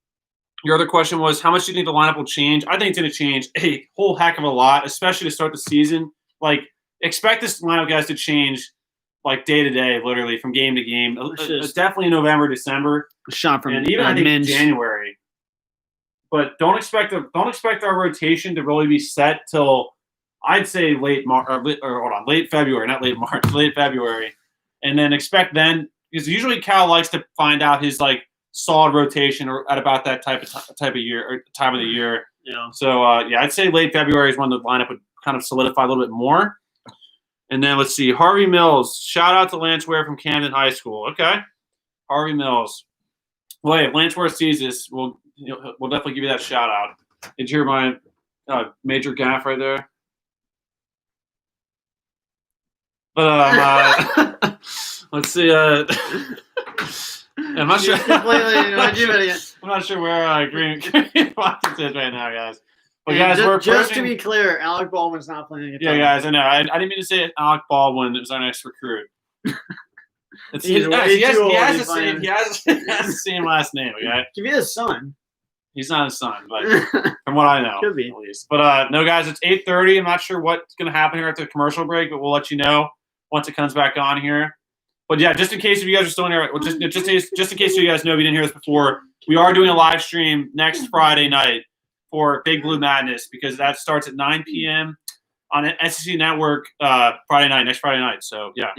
your other question was, how much do you think the lineup will change? I think it's going to change a whole heck of a lot, especially to start the season. Like, expect this lineup, guys, to change like day to day, literally from game to game. It's definitely November, December, shot from, and even I think January. But don't expect our rotation to really be set till I'd say late February, not late March, late February, and then expect then, because usually Cal likes to find out his like solid rotation or at about that type of year or time of the year. Yeah. So I'd say late February is when the lineup would kind of solidify a little bit more. And then let's see, Harvey Mills. Shout out to Lance Ware from Camden High School. Okay, Harvey Mills. Well, hey, if Lance Ware sees this, we'll definitely give you that shout out. Did you hear my major gaffe right there? But let's see. I'm not sure. I'm not sure where Green Watkins is right now, guys. But guys, just to be clear, Alec Baldwin's not playing. Yeah, guys, I know. I didn't mean to say Alec Baldwin is our next recruit. He has the same last name. Okay, could be his son. He's not his son, but from what I know, could be at least. But no, guys, it's 8:30. I'm not sure what's going to happen here after the commercial break, but we'll let you know once it comes back on here. But yeah, just in case if you guys are still in here, just in case you guys know if you didn't hear this before, we are doing a live stream next Friday night for Big Blue Madness, because that starts at 9 p.m. on SEC Network next Friday night. So yeah,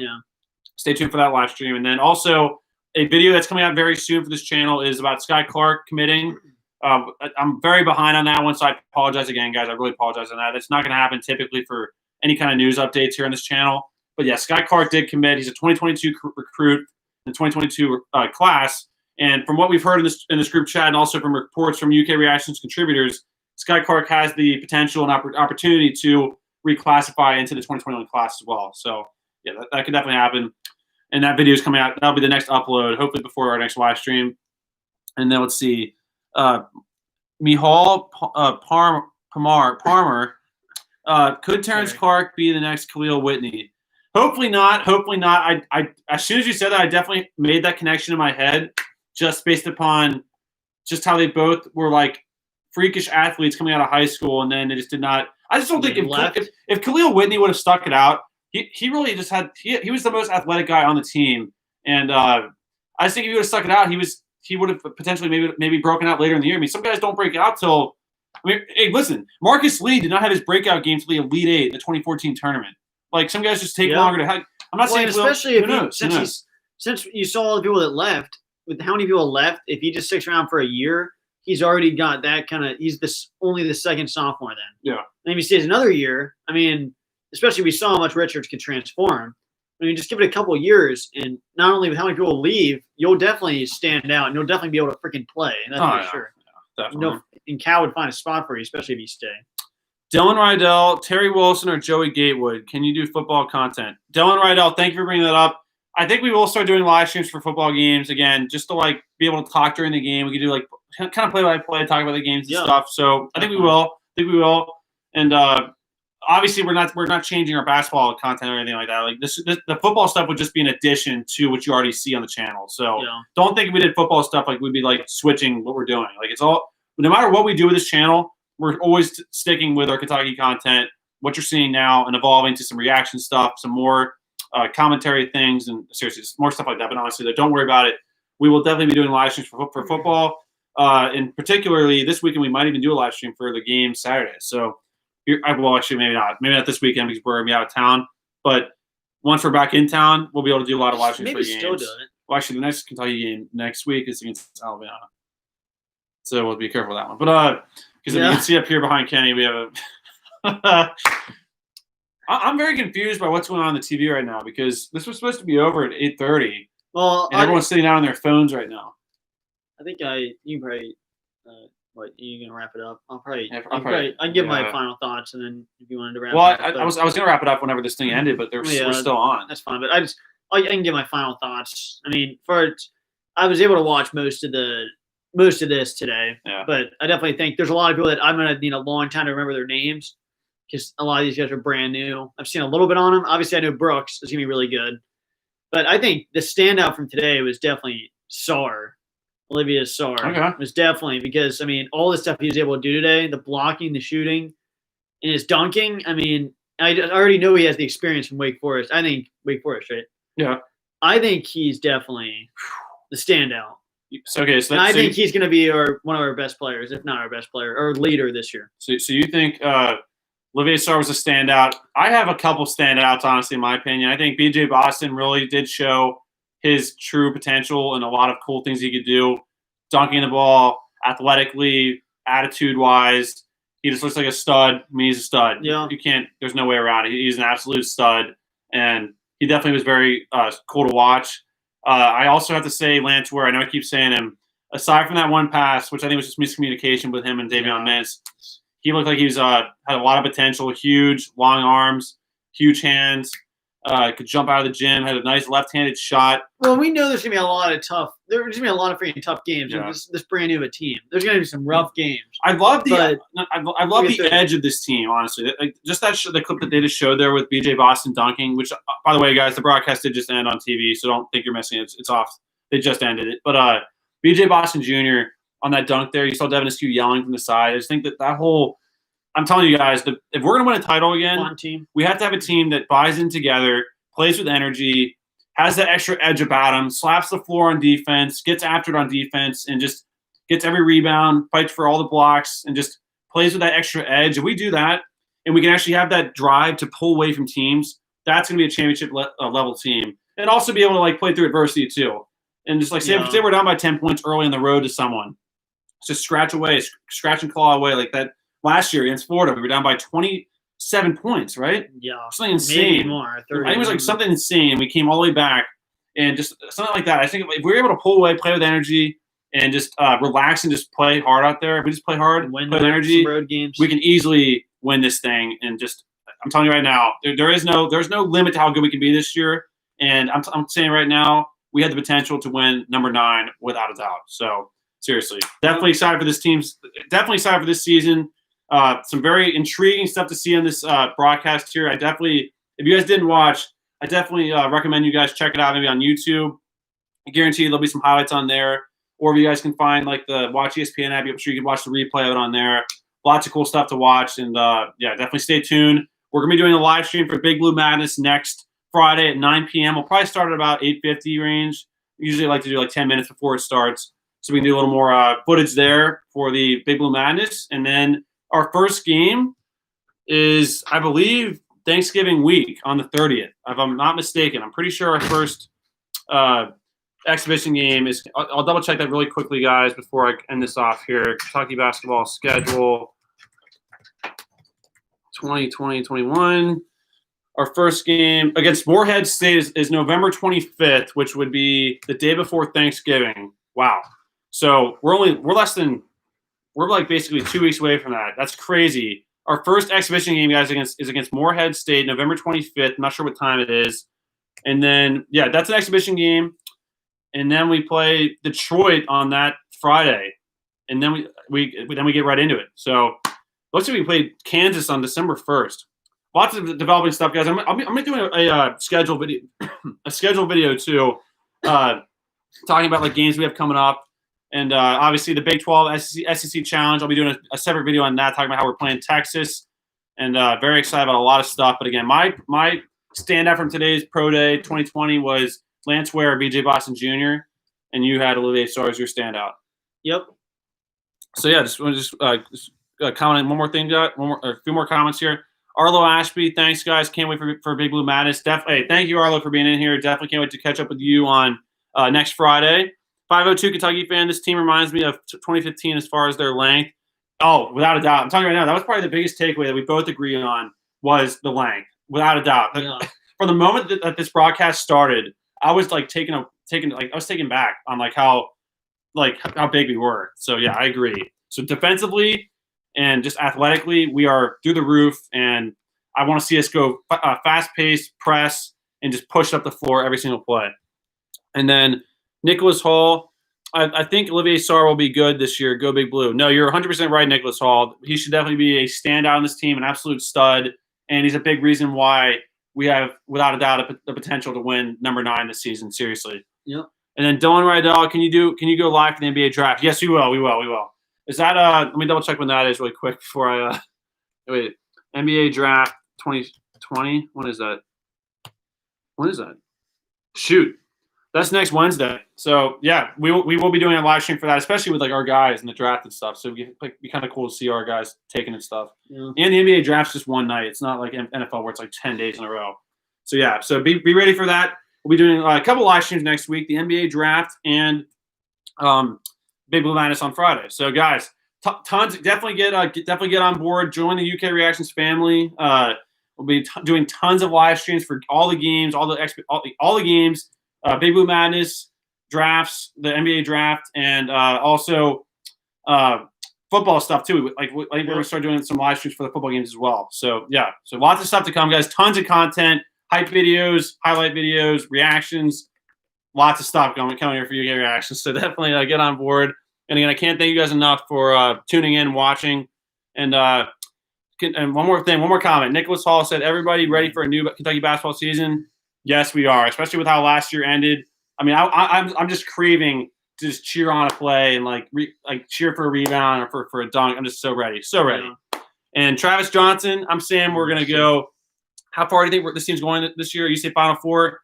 stay tuned for that live stream. And then also a video that's coming out very soon for this channel is about Skyy Clark committing. I'm very behind on that one, so I apologize again, guys. I really apologize on that. It's not going to happen typically for any kind of news updates here on this channel. But yeah, Skyy Clark did commit. He's a 2022 recruit in the 2022 class. And from what we've heard in this group chat, and also from reports from UK Reactions contributors, Skyy Clark has the potential and opportunity to reclassify into the 2021 class as well. So yeah, that could definitely happen. And that video is coming out. That'll be the next upload, hopefully before our next live stream. And then let's see, Mihal Palmer. Could Terrence Clark be the next Khalil Whitney? Hopefully not. Hopefully not. I as soon as you said that, I definitely made that connection in my head, just based upon just how they both were like freakish athletes coming out of high school, and then they just did not. I just don't think if Khalil Whitney would have stuck it out, he really just had he was the most athletic guy on the team, and I just think if he would have stuck it out, he would have potentially maybe broken out later in the year. I mean, some guys don't break out till. I mean, hey, listen, Marcus Lee did not have his breakout game till the Elite Eight in the 2014 tournament. Like, some guys just take longer to have. I'm not saying especially since you saw all the people that left, with how many people left, if he just sticks around for a year, he's already got that kind of. He's only the second sophomore then. Yeah. And if he stays another year, I mean, especially we saw how much Richards could transform. I mean, just give it a couple of years, and not only with how many people leave, you'll definitely stand out, and you'll definitely be able to freaking play. That's for sure. Yeah, definitely. And Cal would find a spot for you, especially if you stay. Dylan Rydell, Terry Wilson, or Joey Gatewood. Can you do football content? Dylan Rydell, thank you for bringing that up. I think we will start doing live streams for football games again, just to like be able to talk during the game. We can do like kind of play-by-play, talk about the games and stuff. So I think we will. And obviously we're not changing our basketball content or anything like that. Like the football stuff would just be an addition to what you already see on the channel. So don't think if we did football stuff like we'd be like switching what we're doing. Like it's all, no matter what we do with this channel, we're always sticking with our Kentucky content, what you're seeing now, and evolving to some reaction stuff, some more commentary things, and seriously, more stuff like that. But honestly, don't worry about it. We will definitely be doing live streams for football. And particularly this weekend, we might even do a live stream for the game Saturday. So, well, actually, maybe not. Maybe not this weekend because we're going to be out of town. But once we're back in town, we'll be able to do a lot of live streams for games. Still doing it. Well, actually, the next Kentucky game next week is against Alabama. So we'll be careful with that one. But because you can see up here behind Kenny, we have a I'm very confused by what's going on the TV right now because this was supposed to be over at 8:30. Well, and everyone's sitting down on their phones right now. I think you probably you gonna wrap it up? I can give my final thoughts, and then if you wanted to wrap. Well, it up, I was gonna wrap it up whenever this thing ended, but we're still on. That's fine, but I can give my final thoughts. I mean, I was able to watch most of this today, but I definitely think there's a lot of people that I'm gonna need a long time to remember their names because a lot of these guys are brand new. I've seen a little bit on them. Obviously, I know Brooks is gonna be really good, but I think the standout from today was definitely Sarr. Olivier Sarr was definitely because, I mean, all the stuff he was able to do today, the blocking, the shooting, and his dunking. I mean, I already know he has the experience from Wake Forest. I think Wake Forest, right? Yeah. I think he's definitely the standout. So I think he's going to be one of our best players, if not our best player, or leader this year. So you think Olivier Sarr was a standout? I have a couple standouts, honestly, in my opinion. I think B.J. Boston really did show his true potential and a lot of cool things he could do. Dunking the ball, athletically, attitude-wise. He just looks like a stud. I mean, he's a stud. Yeah. You can't – there's no way around it. He's an absolute stud. And he definitely was very cool to watch. I also have to say Lance Ware. I know I keep saying him. Aside from that one pass, which I think was just miscommunication with him and Davion Mintz, he looked like he was had a lot of potential, huge, long arms, huge hands. Could jump out of the gym, had a nice left-handed shot. Well, we know there's gonna be a lot of freaking tough games with this brand new of a team. There's gonna be some rough games. I love the edge of this team, honestly. Like just the clip that they just showed there with B.J. Boston dunking, which, by the way, guys, the broadcast did just end on TV, so don't think you're missing it. It's off. They just ended it. But B.J. Boston Jr. on that dunk there, you saw Devin Askew yelling from the side. I just think that whole – I'm telling you guys, if we're going to win a title again, we have to have a team that buys in together, plays with energy, has that extra edge about them, slaps the floor on defense, gets after it on defense, and just gets every rebound, fights for all the blocks, and just plays with that extra edge. If we do that, and we can actually have that drive to pull away from teams, that's going to be a championship level team. And also be able to like play through adversity too. And just like say we're down by 10 points early on the road to someone, just scratch and claw away like that. Last year against Florida, we were down by 27 points, right? Yeah. Something insane. Maybe more. I think it was like something insane. We came all the way back and just something like that. I think if we were able to pull away, play with energy, and just relax and just play hard out there, if we just play hard, play with energy, road games, we can easily win this thing. And just, I'm telling you right now, there's no limit to how good we can be this year. And I'm saying right now, we have the potential to win number 9 without a doubt. So seriously, definitely excited for this team. Definitely excited for this season. Some very intriguing stuff to see on this broadcast here. If you guys didn't watch, I definitely recommend you guys check it out maybe on YouTube. I guarantee there'll be some highlights on there. Or if you guys can find like the Watch ESPN app, I'm sure you can watch the replay of it on there. Lots of cool stuff to watch. And definitely stay tuned. We're going to be doing a live stream for Big Blue Madness next Friday at 9 p.m. We'll probably start at about 8:50 range. Usually I like to do like 10 minutes before it starts. So we can do a little more footage there for the Big Blue Madness. And then our first game is, I believe, Thanksgiving week on the 30th, if I'm not mistaken. I'm pretty sure our first exhibition game is – I'll double-check that really quickly, guys, before I end this off here. Kentucky basketball schedule 2020-21. Our first game against Morehead State is November 25th, which would be the day before Thanksgiving. Wow. So we're like basically 2 weeks away from that. That's crazy. Our first exhibition game, guys, is against Morehead State, November 25th. I'm not sure what time it is. And then, yeah, that's an exhibition game. And then we play Detroit on that Friday. And then we get right into it. So looks like we played Kansas on December 1st. Lots of developing stuff, guys. I'm doing a schedule video too, talking about like games we have coming up, and obviously the Big 12 SEC Challenge. I'll be doing a separate video on that, talking about how we're playing Texas, and very excited about a lot of stuff. But again, my standout from today's Pro Day 2020 was Lance Ware, BJ Boston Jr., and you had Olivier Sarr as your standout. Yep. So yeah, just comment one more thing, a few more comments here. Arlo Ashby, thanks guys. Can't wait for Big Blue Madness. Definitely, thank you Arlo for being in here. Definitely can't wait to catch up with you on next Friday. 502 Kentucky fan. This team reminds me of 2015 as far as their length. Oh, without a doubt. I'm talking right now. That was probably the biggest takeaway that we both agree on was the length, without a doubt. Yeah. From the moment that this broadcast started, I was like taken back on like how big we were. So yeah, I agree. So defensively and just athletically, we are through the roof, and I want to see us go fast-paced, press, and just push up the floor every single play. And then Nicholas Hall, I think Olivier Sarr will be good this year. Go Big Blue. No, you're 100% right, Nicholas Hall. He should definitely be a standout on this team, an absolute stud, and he's a big reason why we have, without a doubt, the potential to win number 9 this season. Seriously. Yep. And then Dylan Rydell, can you go live for the NBA draft? Yes, we will. Is that let me double check when that is really quick before I wait. NBA draft 2020. When is that? Shoot. That's next Wednesday. So yeah, we will be doing a live stream for that, especially with like our guys in the draft and stuff. So it'd be kind of cool to see our guys taking and stuff. Yeah. And the NBA draft's just one night. It's not like NFL where it's like 10 days in a row. So yeah, so be ready for that. We'll be doing a couple live streams next week, the NBA draft and Big Blue Madness on Friday. So guys, tons definitely get on board. Join the UK Reactions family. We'll be doing tons of live streams for all the games, all the games, Big Blue Madness drafts, the NBA draft, and also football stuff too. Like we're gonna start doing some live streams for the football games as well. So yeah, so lots of stuff to come, guys. Tons of content, hype videos, highlight videos, reactions. Lots of stuff coming here for UK Reactions. So definitely get on board. And again, I can't thank you guys enough for tuning in, watching. And one more comment. Nicholas Hall said, everybody ready for a new Kentucky basketball season? Yes, we are, especially with how last year ended. I mean, I'm just craving to just cheer on a play and like cheer for a rebound or for a dunk. I'm just so ready. Yeah. And Travis Johnson, I'm saying we're going to go – how far do you think this team's going this year? You say Final Four?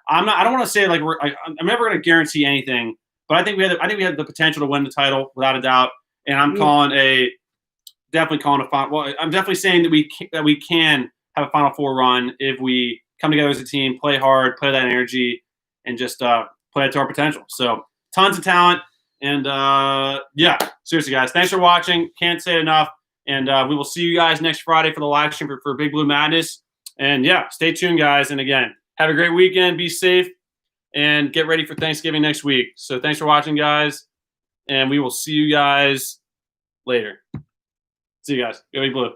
I don't want to say like I'm never going to guarantee anything, but I think we have the potential to win the title without a doubt. And I'm definitely calling a final. Well, I'm definitely saying that we can have a Final Four run if we come together as a team, play hard, play that energy, and just play it to our potential. So tons of talent, and yeah, seriously, guys, thanks for watching. Can't say it enough, and we will see you guys next Friday for the live stream for Big Blue Madness. And yeah, stay tuned, guys. And again, have a great weekend. Be safe. And get ready for Thanksgiving next week. So thanks for watching, guys. And we will see you guys later. See you guys. Go Big Blue.